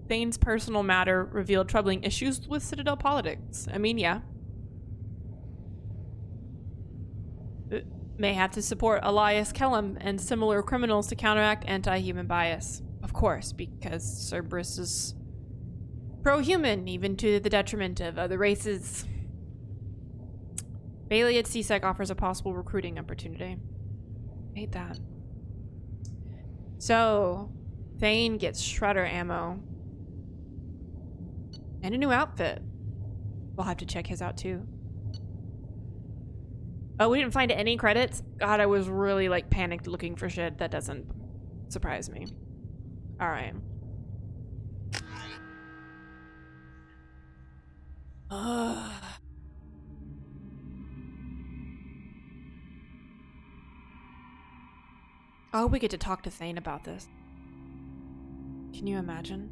[SPEAKER 1] Thane's personal matter revealed troubling issues with Citadel politics. I mean, yeah. It may have to support Elias Kellum and similar criminals to counteract anti-human bias. Of course, because Cerberus is pro-human, even to the detriment of other races. Bailey at CSEC offers a possible recruiting opportunity. Hate that. So, Thane gets shredder ammo. And a new outfit. We'll have to check his out too. Oh, we didn't find any credits? God, I was really like panicked looking for shit. That doesn't surprise me. Alright. Oh, we get to talk to Thane about this. Can you imagine?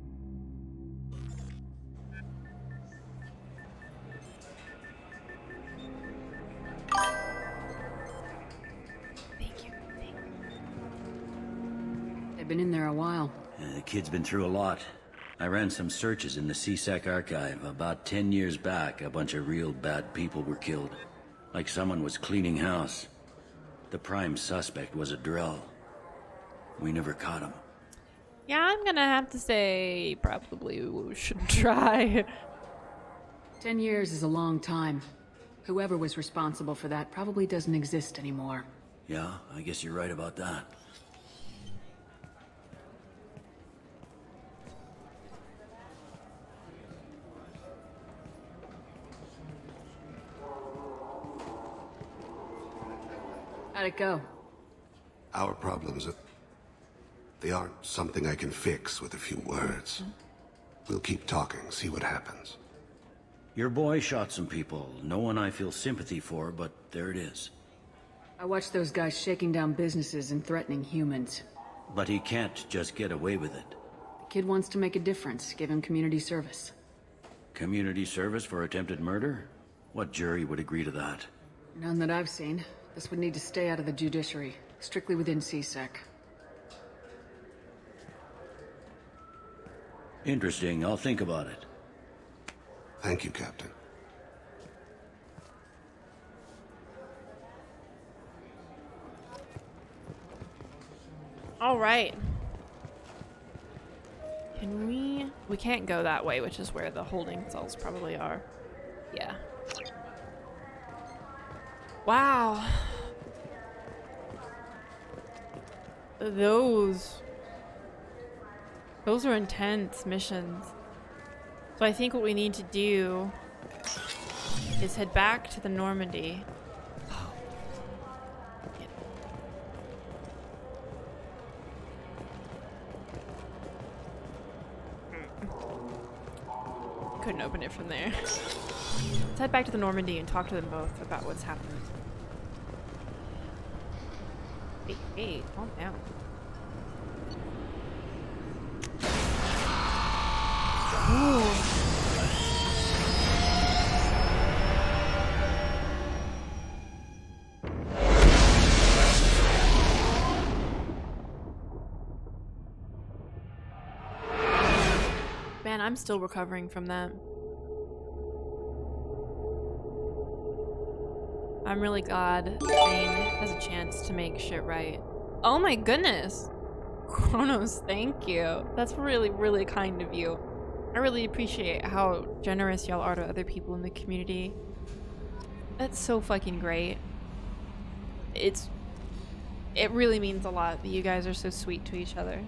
[SPEAKER 1] Thank you.
[SPEAKER 4] They've been in there a while.
[SPEAKER 5] The kid's been through a lot. I ran some searches in the CSEC archive. About 10 years back, a bunch of real bad people were killed. Like someone was cleaning house. The prime suspect was a Drell. We never caught him.
[SPEAKER 1] Yeah, I'm gonna have to say probably we shouldn't try.
[SPEAKER 4] 10 years is a long time. Whoever was responsible for that probably doesn't exist anymore.
[SPEAKER 5] Yeah, I guess you're right about that.
[SPEAKER 4] How'd it go?
[SPEAKER 3] Our problems are... they aren't something I can fix with a few words. We'll keep talking, see what happens.
[SPEAKER 5] Your boy shot some people. No one I feel sympathy for, but there it is.
[SPEAKER 4] I watched those guys shaking down businesses and threatening humans.
[SPEAKER 5] But he can't just get away with it.
[SPEAKER 4] The kid wants to make a difference. Give him community service.
[SPEAKER 5] Community service for attempted murder? What jury would agree to that?
[SPEAKER 4] None that I've seen. This would need to stay out of the judiciary. Strictly within CSEC.
[SPEAKER 5] Interesting. I'll think about it.
[SPEAKER 3] Thank you, Captain.
[SPEAKER 1] All right. Can we... we can't go that way, which is where the holding cells probably are. Yeah. Wow. those are intense missions. So I think what we need to do is head back to the Normandy. Couldn't open it from there. Let's head back to the Normandy and talk to them both about what's happened. Hey, calm down. Ooh. Man, I'm still recovering from that. I'm really glad Thane has a chance to make shit right. Oh my goodness! Kronos, thank you. That's really, really kind of you. I really appreciate how generous y'all are to other people in the community. That's so fucking great. It really means a lot that you guys are so sweet to each other.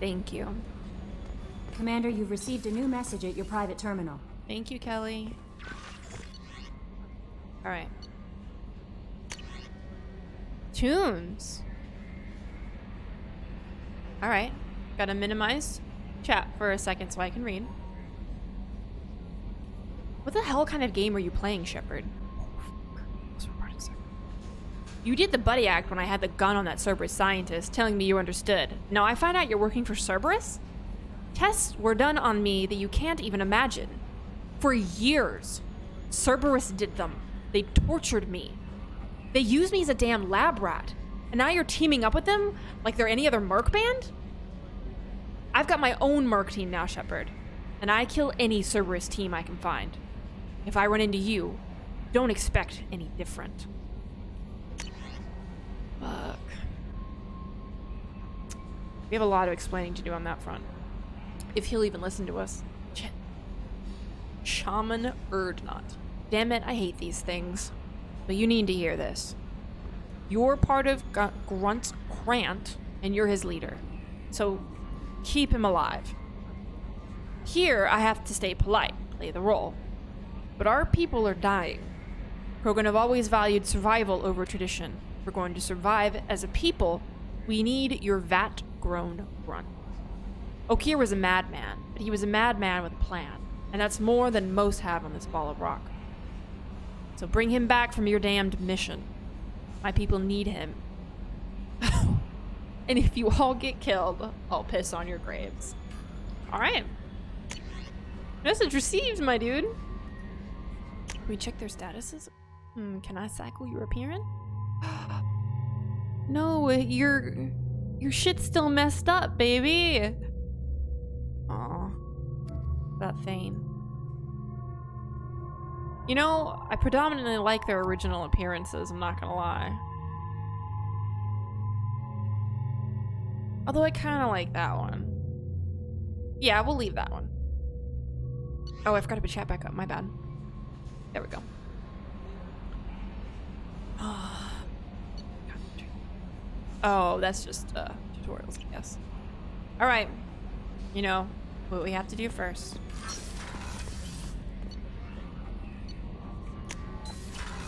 [SPEAKER 1] Thank you.
[SPEAKER 14] Commander, you've received a new message at your private terminal.
[SPEAKER 1] Thank you, Kelly. Alright. Tunes. Alright. Gotta minimize chat for a second so I can read. What the hell kind of game are you playing, Shepard? You did the buddy act when I had the gun on that Cerberus scientist, telling me you understood. Now I find out you're working for Cerberus? Tests were done on me that you can't even imagine. For years, Cerberus did them. They tortured me. They used me as a damn lab rat. And now you're teaming up with them like they're any other merc band? I've got my own merc team now, Shepard. And I kill any Cerberus team I can find. If I run into you, don't expect any different. Fuck. We have a lot of explaining to do on that front. If he'll even listen to us. Shit. Shaman Erdnot. Damn it, I hate these things. But you need to hear this. You're part of 𝒂𝒃𝒁, and you're his leader. So keep him alive. Here, I have to stay polite, play the role. But our people are dying. Krogan have always valued survival over tradition. If we're going to survive as a people, we need your vat-grown grunt. Okeer was a madman, but he was a madman with a plan. And that's more than most have on this ball of rock. So bring him back from your damned mission. My people need him. And if you all get killed, I'll piss on your graves. Alright. Message received, my dude. Can we check their statuses? Can I cycle your appearance? No, your shit's still messed up, baby. Aw. That Thane. You know, I predominantly like their original appearances, I'm not gonna lie. Although I kinda like that one. Yeah, we'll leave that one. Oh, I forgot to put chat back up, my bad. There we go. Oh, that's just tutorials, I guess. Alright. You know what we have to do first.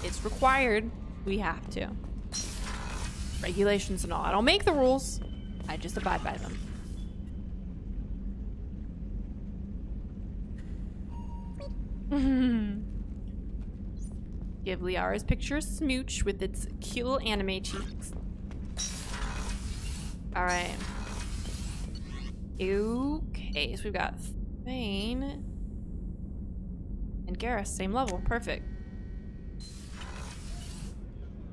[SPEAKER 1] It's required. We have to. Regulations and all. I don't make the rules. I just abide by them. Give Liara's picture a smooch with its cute little anime cheeks. Alright. Okay, so we've got Thane and Garrus, same level. Perfect.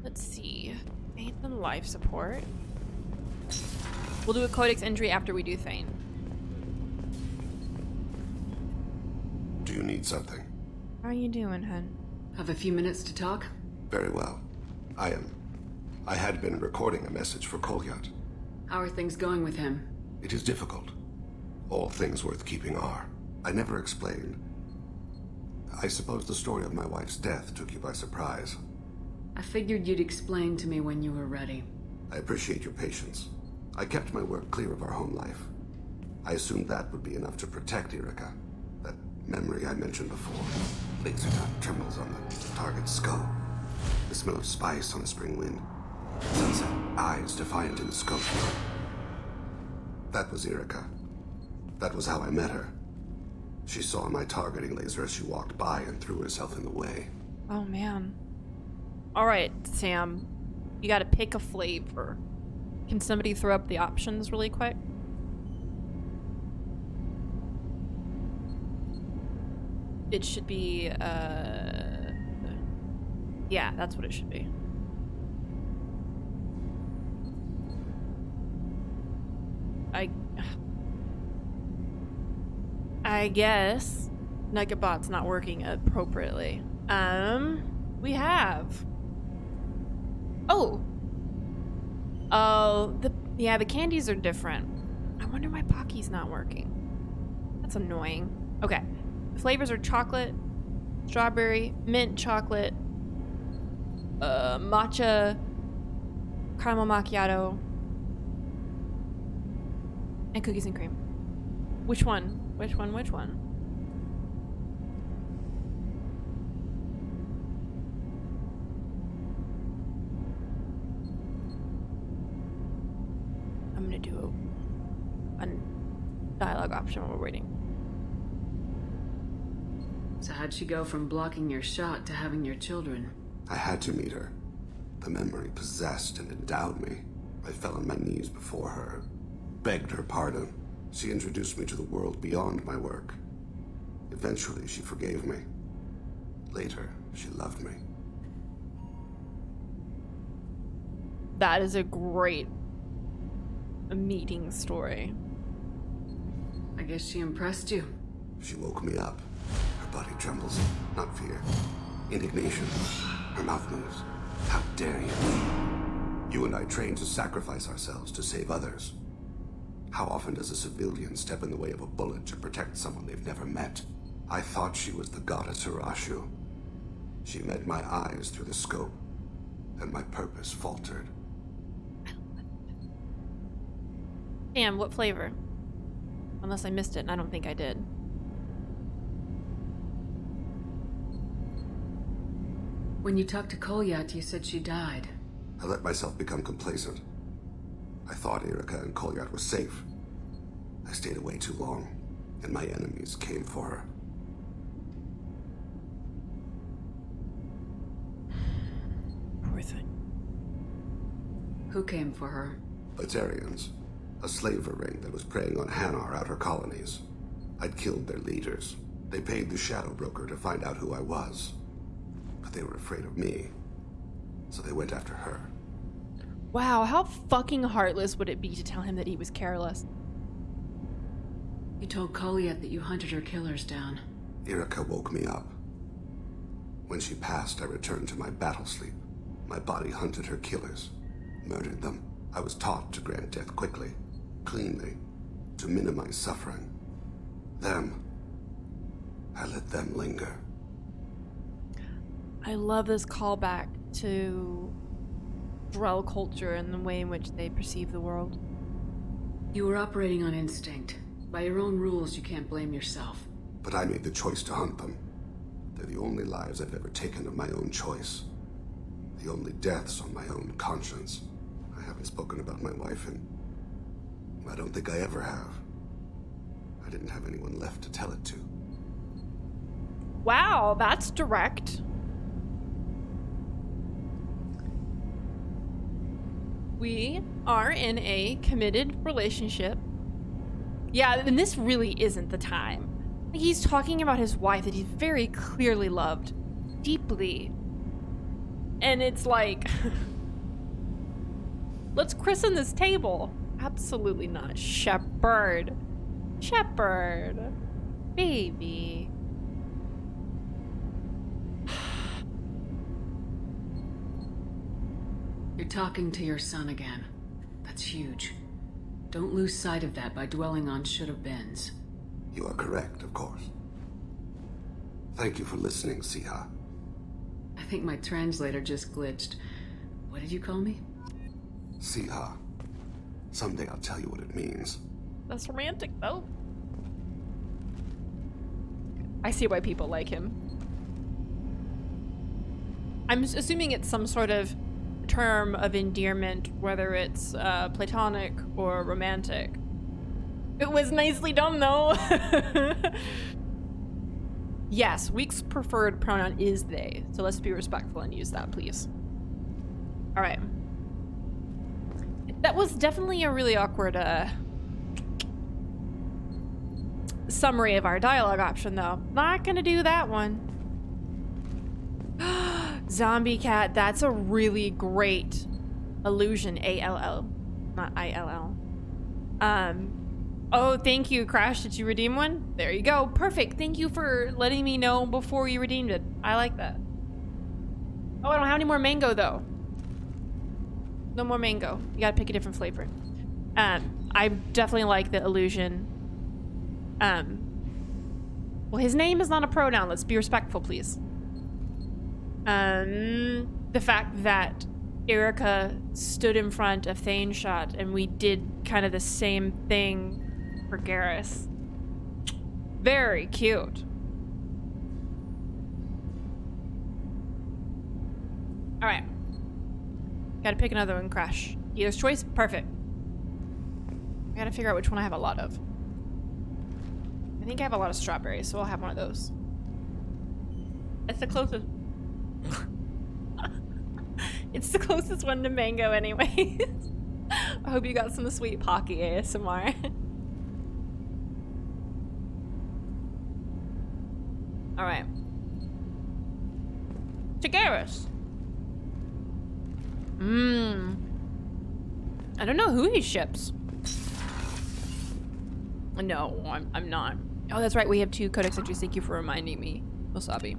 [SPEAKER 1] Let's see. Thane and life support. We'll do a codex entry after we do Thane.
[SPEAKER 3] Do you need something?
[SPEAKER 1] How are you doing, hun?
[SPEAKER 4] Have a few minutes to talk?
[SPEAKER 3] Very well. I had been recording a message for Kolyat.
[SPEAKER 4] How are things going with him?
[SPEAKER 3] It is difficult. All things worth keeping are. I never explained. I suppose the story of my wife's death took you by surprise.
[SPEAKER 4] I figured you'd explain to me when you were ready.
[SPEAKER 3] I appreciate your patience. I kept my work clear of our home life. I assumed that would be enough to protect 𝒂𝒏𝒆. That memory I mentioned before. Laser dot trembles on the target's skull. The smell of spice on a spring wind. Sunset, eyes defiant in the scope. That was 𝒂𝒏𝒆. That was how I met her. She saw my targeting laser as she walked by and threw herself in the way.
[SPEAKER 1] Oh, man. Alright, Sam. You gotta pick a flavor. Can somebody throw up the options really quick? It should be, yeah, that's what it should be. I guess 𝒂𝒏𝒆 not working appropriately. We have. Oh, the candies are different. I wonder why Pocky's not working. That's annoying. Okay, the flavors are chocolate, strawberry, mint chocolate, matcha, caramel macchiato, and cookies and cream. Which one? Which one? Which one? I'm gonna do a dialogue option while we're waiting.
[SPEAKER 4] So how'd she go from blocking your shot to having your children?
[SPEAKER 3] I had to meet her. The memory possessed and endowed me. I fell on my knees before her, begged her pardon. She introduced me to the world beyond my work. Eventually, she forgave me. Later, she loved me.
[SPEAKER 1] That is a great meeting story.
[SPEAKER 4] I guess she impressed you.
[SPEAKER 3] She woke me up. Her body trembles, not fear. Indignation. Her mouth moves. How dare you? You and I trained to sacrifice ourselves to save others. How often does a civilian step in the way of a bullet to protect someone they've never met? I thought she was the goddess 𝒂𝒏𝒆. She met my eyes through the scope, and my purpose faltered.
[SPEAKER 1] Damn, what flavor? Unless I missed it, and I don't think I did.
[SPEAKER 4] When you talked to Kolyat, you said she died.
[SPEAKER 3] I let myself become complacent. I thought 𝒂𝒏𝒆 and Kolyat were safe. I stayed away too long, and my enemies came for her.
[SPEAKER 1] Poor thing.
[SPEAKER 4] Who came for her?
[SPEAKER 3] Batarians. A slaver ring that was preying on Hanar outer colonies. I'd killed their leaders. They paid the shadow broker to find out who I was. But they were afraid of me, so they went after her.
[SPEAKER 1] Wow, how fucking heartless would it be to tell him that he was careless?
[SPEAKER 4] You told Kolyat that you hunted her killers down.
[SPEAKER 3] 𝒂𝒏𝒆 woke me up. When she passed, I returned to my battle sleep. My body hunted her killers, murdered them. I was taught to grant death quickly, cleanly, to minimize suffering. I let them linger.
[SPEAKER 1] I love this callback to Drell culture and the way in which they perceive the world.
[SPEAKER 4] You were operating on instinct. By your own rules, you can't blame yourself.
[SPEAKER 3] But I made the choice to hunt them. They're the only lives I've ever taken of my own choice. The only deaths on my own conscience. I haven't spoken about my wife, and I don't think I ever have. I didn't have anyone left to tell it to.
[SPEAKER 1] Wow, that's direct. We are in a committed relationship. Yeah, and this really isn't the time. Like, he's talking about his wife that he's very clearly loved. Deeply. And it's like... let's christen this table. Absolutely not. Shepard. Shepard. Baby.
[SPEAKER 4] You're talking to your son again. That's huge. Don't lose sight of that by dwelling on should-have-beens.
[SPEAKER 3] You are correct, of course. Thank you for listening, 𝒂𝒶. Someday I'll tell you what it means.
[SPEAKER 1] That's romantic, though. I see why people like him. I'm assuming it's some sort of term of endearment, whether it's platonic or romantic. It was nicely done, though. Yes, Week's preferred pronoun is they, so let's be respectful and use that, please. All right. That was definitely a really awkward summary of our dialogue option, though. Not gonna do that one. Zombie cat, that's a really great illusion. A-L-L, not I-L-L. Oh, thank you, Crash. Did you redeem one? There you go. Perfect. Thank you for letting me know before you redeemed it. I like that. Oh, I don't have any more mango, though. No more mango. You gotta pick a different flavor. I definitely like the illusion. Well, his name is not a pronoun. Let's be respectful, please. The fact that Erica stood in front of Thane shot and we did kind of the same thing for Garrus. Very cute. All right. Gotta pick another one, Crash. Healer's choice? Perfect. I gotta figure out which one I have a lot of. I think I have a lot of strawberries, so I'll have one of those. It's the closest. It's the closest one to mango anyways. I hope you got some sweet Pocky ASMR. Alright. To Garrus. I don't know who he ships. No, I'm not. Oh, that's right. We have 2 codex entries. Thank you for reminding me, Wasabi.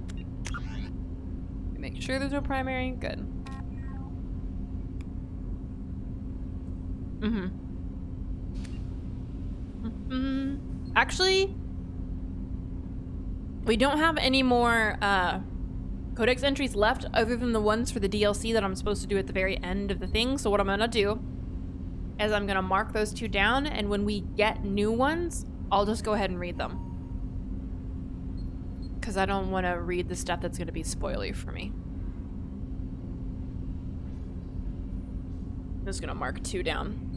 [SPEAKER 1] Make sure there's no primary. Good. Actually, we don't have any more codex entries left other than the ones for the DLC that I'm supposed to do at the very end of the thing. So what I'm gonna do is I'm gonna mark those 2 down, and when we get new ones, I'll just go ahead and read them. Because I don't want to read the stuff that's gonna be spoilery for me. I'm just gonna mark 2 down.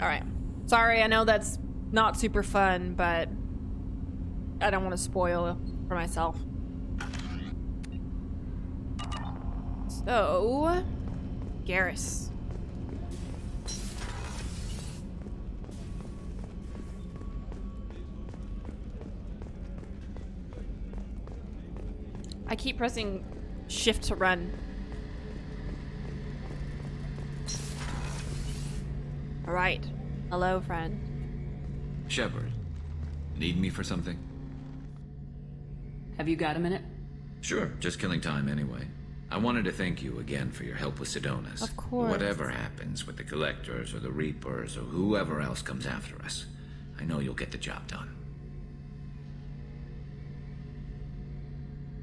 [SPEAKER 1] Alright. Sorry, I know that's not super fun, but I don't want to spoil for myself. So, Garrus. I keep pressing shift to run. All right. Hello, friend.
[SPEAKER 6] Shepard, need me for something?
[SPEAKER 4] Have you got a minute?
[SPEAKER 6] Sure, just killing time anyway. I wanted to thank you again for your help with Sidonis.
[SPEAKER 1] Of course.
[SPEAKER 6] Whatever happens with the Collectors or the Reapers or whoever else comes after us, I know you'll get the job done.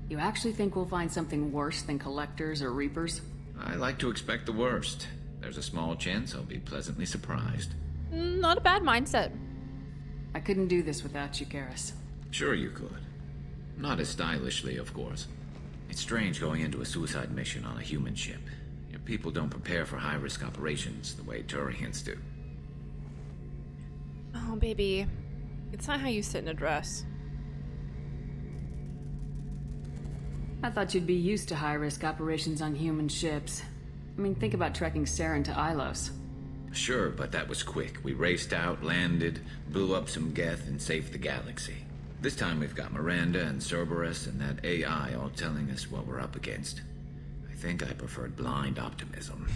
[SPEAKER 4] You actually think we'll find something worse than Collectors or Reapers?
[SPEAKER 6] I like to expect the worst. There's a small chance I'll be pleasantly surprised.
[SPEAKER 1] Not a bad mindset.
[SPEAKER 4] I couldn't do this without you, Garrus.
[SPEAKER 6] Sure you could. Not as stylishly, of course. It's strange going into a suicide mission on a human ship. Your people don't prepare for high-risk operations the way Turians do.
[SPEAKER 1] Oh, baby. It's not how you sit in a dress.
[SPEAKER 4] I thought you'd be used to high-risk operations on human ships. I mean, think about trekking Saren to Ilos.
[SPEAKER 6] Sure, but that was quick. We raced out, landed, blew up some Geth, and saved the galaxy. This time we've got Miranda and Cerberus and that AI all telling us what we're up against. I think I preferred blind optimism.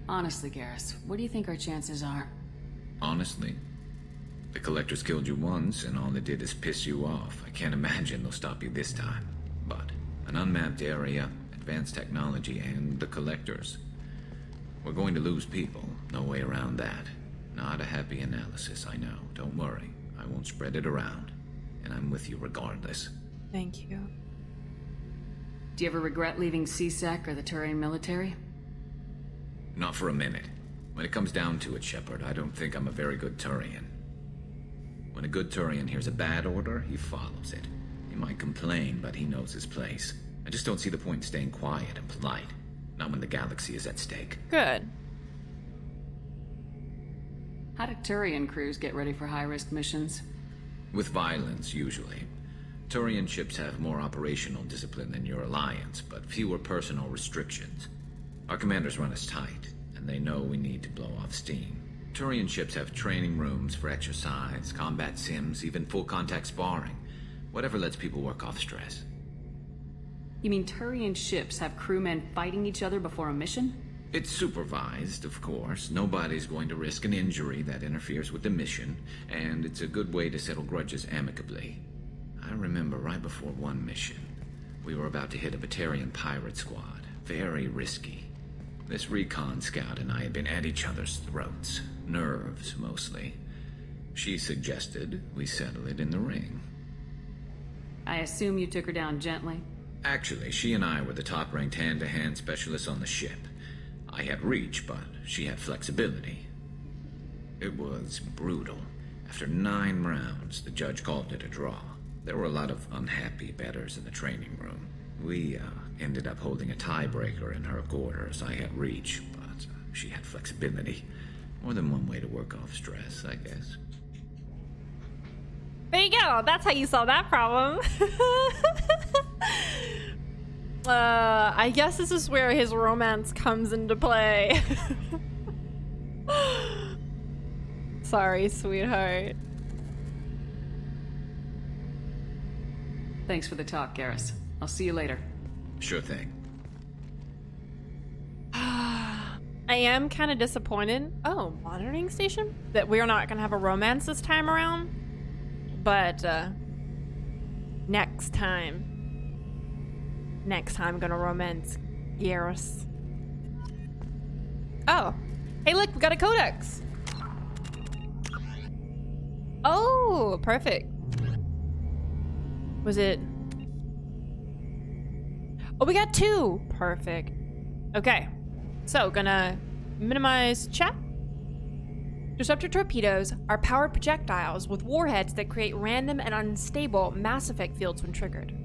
[SPEAKER 4] Honestly, Garrus, what do you think our chances are?
[SPEAKER 6] Honestly? The Collectors killed you once, and all they did is piss you off. I can't imagine they'll stop you this time. But an unmapped area, advanced technology, and the Collectors. We're going to lose people. No way around that. Not a happy analysis, I know. Don't worry. I won't spread it around. And I'm with you regardless.
[SPEAKER 1] Thank you.
[SPEAKER 4] Do you ever regret leaving CSEC or the Turian military?
[SPEAKER 6] Not for a minute. When it comes down to it, Shepard, I don't think I'm a very good Turian. When a good Turian hears a bad order, he follows it. He might complain, but he knows his place. I just don't see the point in staying quiet and polite. Not when the galaxy is at stake.
[SPEAKER 1] Good.
[SPEAKER 4] How do Turian crews get ready for high-risk missions?
[SPEAKER 6] With violence, usually. Turian ships have more operational discipline than your alliance, but fewer personal restrictions. Our commanders run us tight, and they know we need to blow off steam. Turian ships have training rooms for exercise, combat sims, even full-contact sparring. Whatever lets people work off stress.
[SPEAKER 4] You mean Turian ships have crewmen fighting each other before a mission?
[SPEAKER 6] It's supervised, of course. Nobody's going to risk an injury that interferes with the mission, and it's a good way to settle grudges amicably. I remember right before one mission, we were about to hit a Batarian pirate squad. Very risky. This recon scout and I had been at each other's throats. Nerves, mostly. She suggested we settle it in the ring.
[SPEAKER 4] I assume you took her down gently?
[SPEAKER 6] Actually, she and I were the top-ranked hand-to-hand specialists on the ship. I had reach, but she had flexibility. It was brutal. After 9 rounds, the judge called it a draw. There were a lot of unhappy bettors in the training room. We ended up holding a tiebreaker in her quarters. I had reach, but she had flexibility. More than one way to work off stress, I guess.
[SPEAKER 1] There you go. That's how you solve that problem. I guess this is where his romance comes into play. Sorry, sweetheart.
[SPEAKER 4] Thanks for the talk, Garrus. I'll see you later.
[SPEAKER 6] Sure thing.
[SPEAKER 1] I am kind of disappointed. Oh, monitoring station? That we're not going to have a romance this time around. But, next time. Next time I'm going to romance Garrus. Oh. Hey, look, we got a codex. Oh, perfect. Was it? Oh, we got 2. Perfect. Okay. So, gonna minimize chat. Disruptor torpedoes are powered projectiles with warheads that create random and unstable mass effect fields when triggered.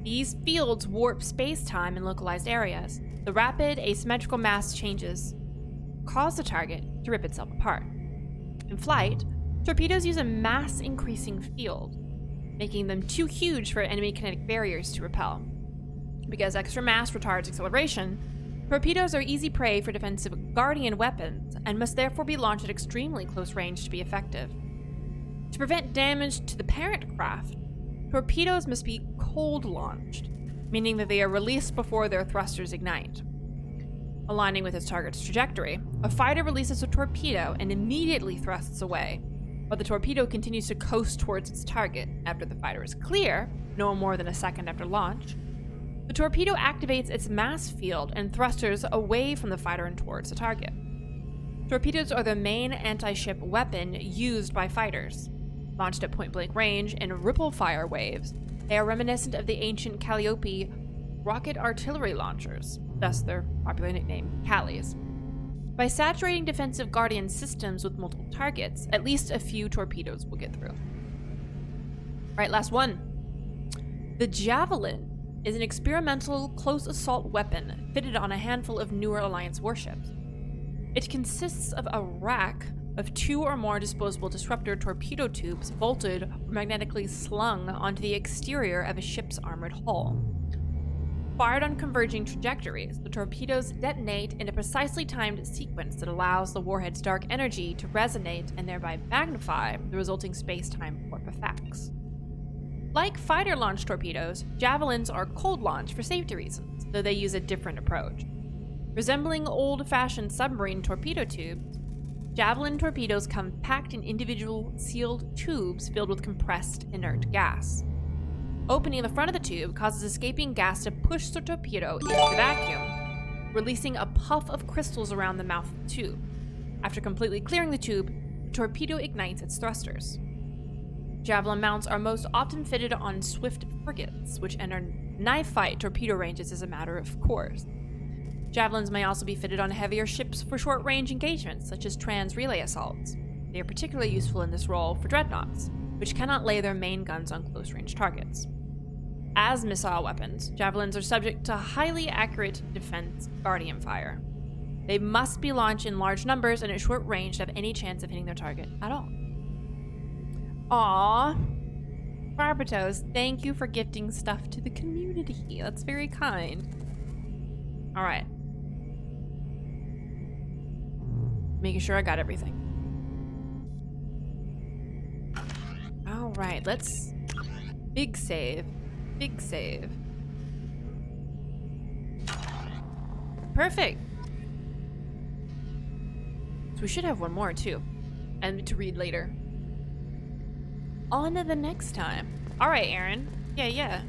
[SPEAKER 1] These fields warp space-time in localized areas. The rapid asymmetrical mass changes cause the target to rip itself apart. In flight, torpedoes use a mass-increasing field, making them too huge for enemy kinetic barriers to repel. Because extra mass retards acceleration, torpedoes are easy prey for defensive Guardian weapons and must therefore be launched at extremely close range to be effective. To prevent damage to the parent craft, torpedoes must be cold-launched, meaning that they are released before their thrusters ignite. Aligning with its target's trajectory, a fighter releases a torpedo and immediately thrusts away, but the torpedo continues to coast towards its target. After the fighter is clear, no more than a second after launch, the torpedo activates its mass field and thrusters away from the fighter and towards the target. Torpedoes are the main anti-ship weapon used by fighters. Launched at point-blank range in ripple-fire waves, they are reminiscent of the ancient Calliope rocket artillery launchers, thus their popular nickname, Callies. By saturating defensive Guardian systems with multiple targets, at least a few torpedoes will get through. Alright, last one. The Javelin is an experimental close assault weapon fitted on a handful of newer Alliance warships. It consists of a rack of 2 or more disposable disruptor torpedo tubes bolted or magnetically slung onto the exterior of a ship's armored hull. Fired on converging trajectories, the torpedoes detonate in a precisely timed sequence that allows the warhead's dark energy to resonate and thereby magnify the resulting space-time warp effects. Like fighter-launched torpedoes, Javelins are cold-launched for safety reasons, though they use a different approach. Resembling old-fashioned submarine torpedo tubes, Javelin torpedoes come packed in individual sealed tubes filled with compressed inert gas. Opening the front of the tube causes escaping gas to push the torpedo into the vacuum, releasing a puff of crystals around the mouth of the tube. After completely clearing the tube, the torpedo ignites its thrusters. Javelin mounts are most often fitted on swift frigates, which enter
[SPEAKER 15] Knife fight torpedo ranges is a matter of course. Javelins may also be fitted on heavier ships for short-range engagements, such as trans-relay assaults. They are particularly useful in this role for dreadnoughts, which cannot lay their main guns on close-range targets. As missile weapons, javelins are subject to highly accurate defense guardian fire. They must be launched in large numbers and at short range to have any chance of hitting their target at all. Aww. Barbatos, thank you for gifting stuff to the community. That's very kind. Alright. Making sure I got everything. Alright, let's... Big save. Big save. Perfect. So we should have one more too. And to read later. On to the next time. Alright, Aaron. Yeah.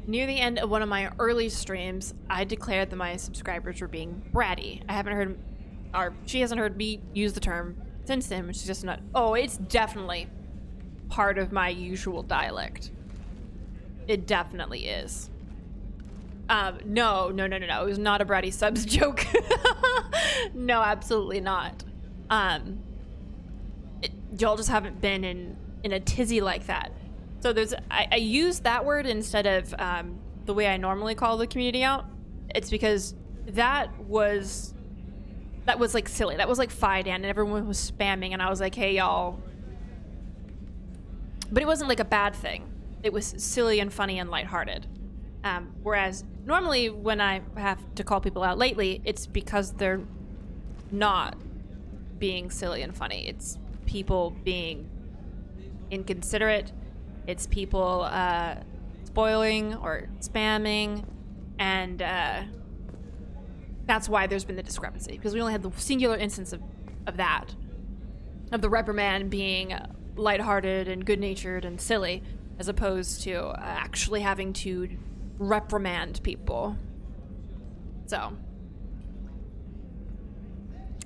[SPEAKER 15] Near the end of one of my early streams, I declared that my subscribers were being bratty. I haven't heard, or she hasn't heard me use the term since then, which is just not, oh, it's definitely part of my usual dialect. It definitely is. No. It was not a bratty subs joke. No, absolutely not. Y'all just haven't been in a tizzy like that. So I use that word instead of the way I normally call the community out. It's because that was like silly. That was like FIDAN and everyone was spamming and I was like, hey y'all. But it wasn't like a bad thing. It was silly and funny and lighthearted. Whereas normally when I have to call people out lately, it's because they're not being silly and funny. It's people being inconsiderate. It's people spoiling or spamming, and that's why there's been the discrepancy, because we only had the singular instance of that, of the reprimand being lighthearted and good-natured and silly, as opposed to actually having to reprimand people. So,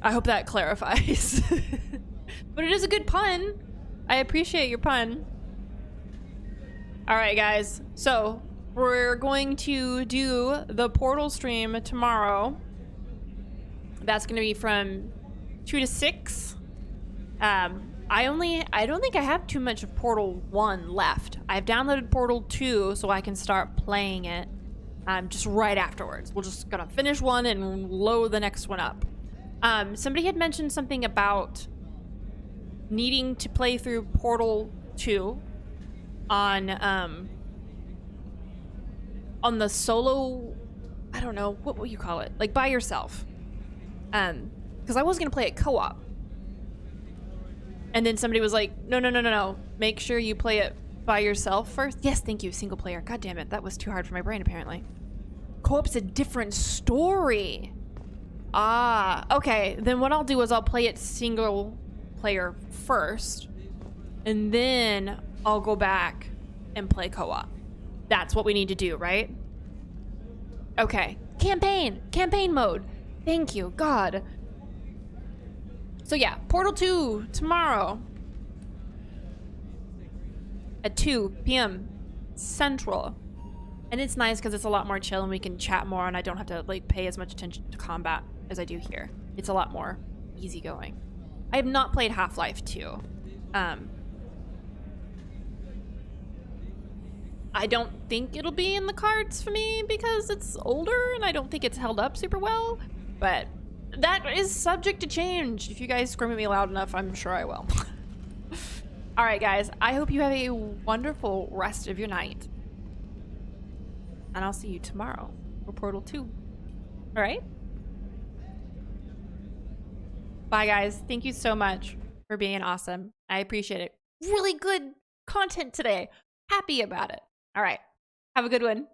[SPEAKER 15] I hope that clarifies. But it is a good pun. I appreciate your pun. All right, guys. So we're going to do the Portal stream tomorrow. That's going to be from 2 to 6. I don't think I have too much of Portal 1 left. I've downloaded Portal 2 so I can start playing it just right afterwards. We're just gonna finish one and load the next one up. Somebody had mentioned something about needing to play through Portal 2 on the solo, I don't know, what will you call it? Like by yourself. Because I was gonna play it co-op. And then somebody was like, no. Make sure you play it by yourself first. Yes, thank you, single player. God damn it, that was too hard for my brain apparently. Co-op's a different story. Ah, okay. Then what I'll do is I'll play it single player first. And then I'll go back and play co-op. That's what we need to do, right? Okay. Campaign mode. Thank you, God. So yeah, Portal 2 tomorrow at 2 p.m. Central. And it's nice because it's a lot more chill and we can chat more and I don't have to like pay as much attention to combat as I do here. It's a lot more easygoing. I have not played Half-Life 2. I don't think it'll be in the cards for me because it's older and I don't think it's held up super well, but that is subject to change. If you guys scream at me loud enough, I'm sure I will. All right, guys, I hope you have a wonderful rest of your night. And I'll see you tomorrow for Portal 2. All right? Bye, guys. Thank you so much for being awesome. I appreciate it. Really good content today. Happy about it. All right. Have a good one.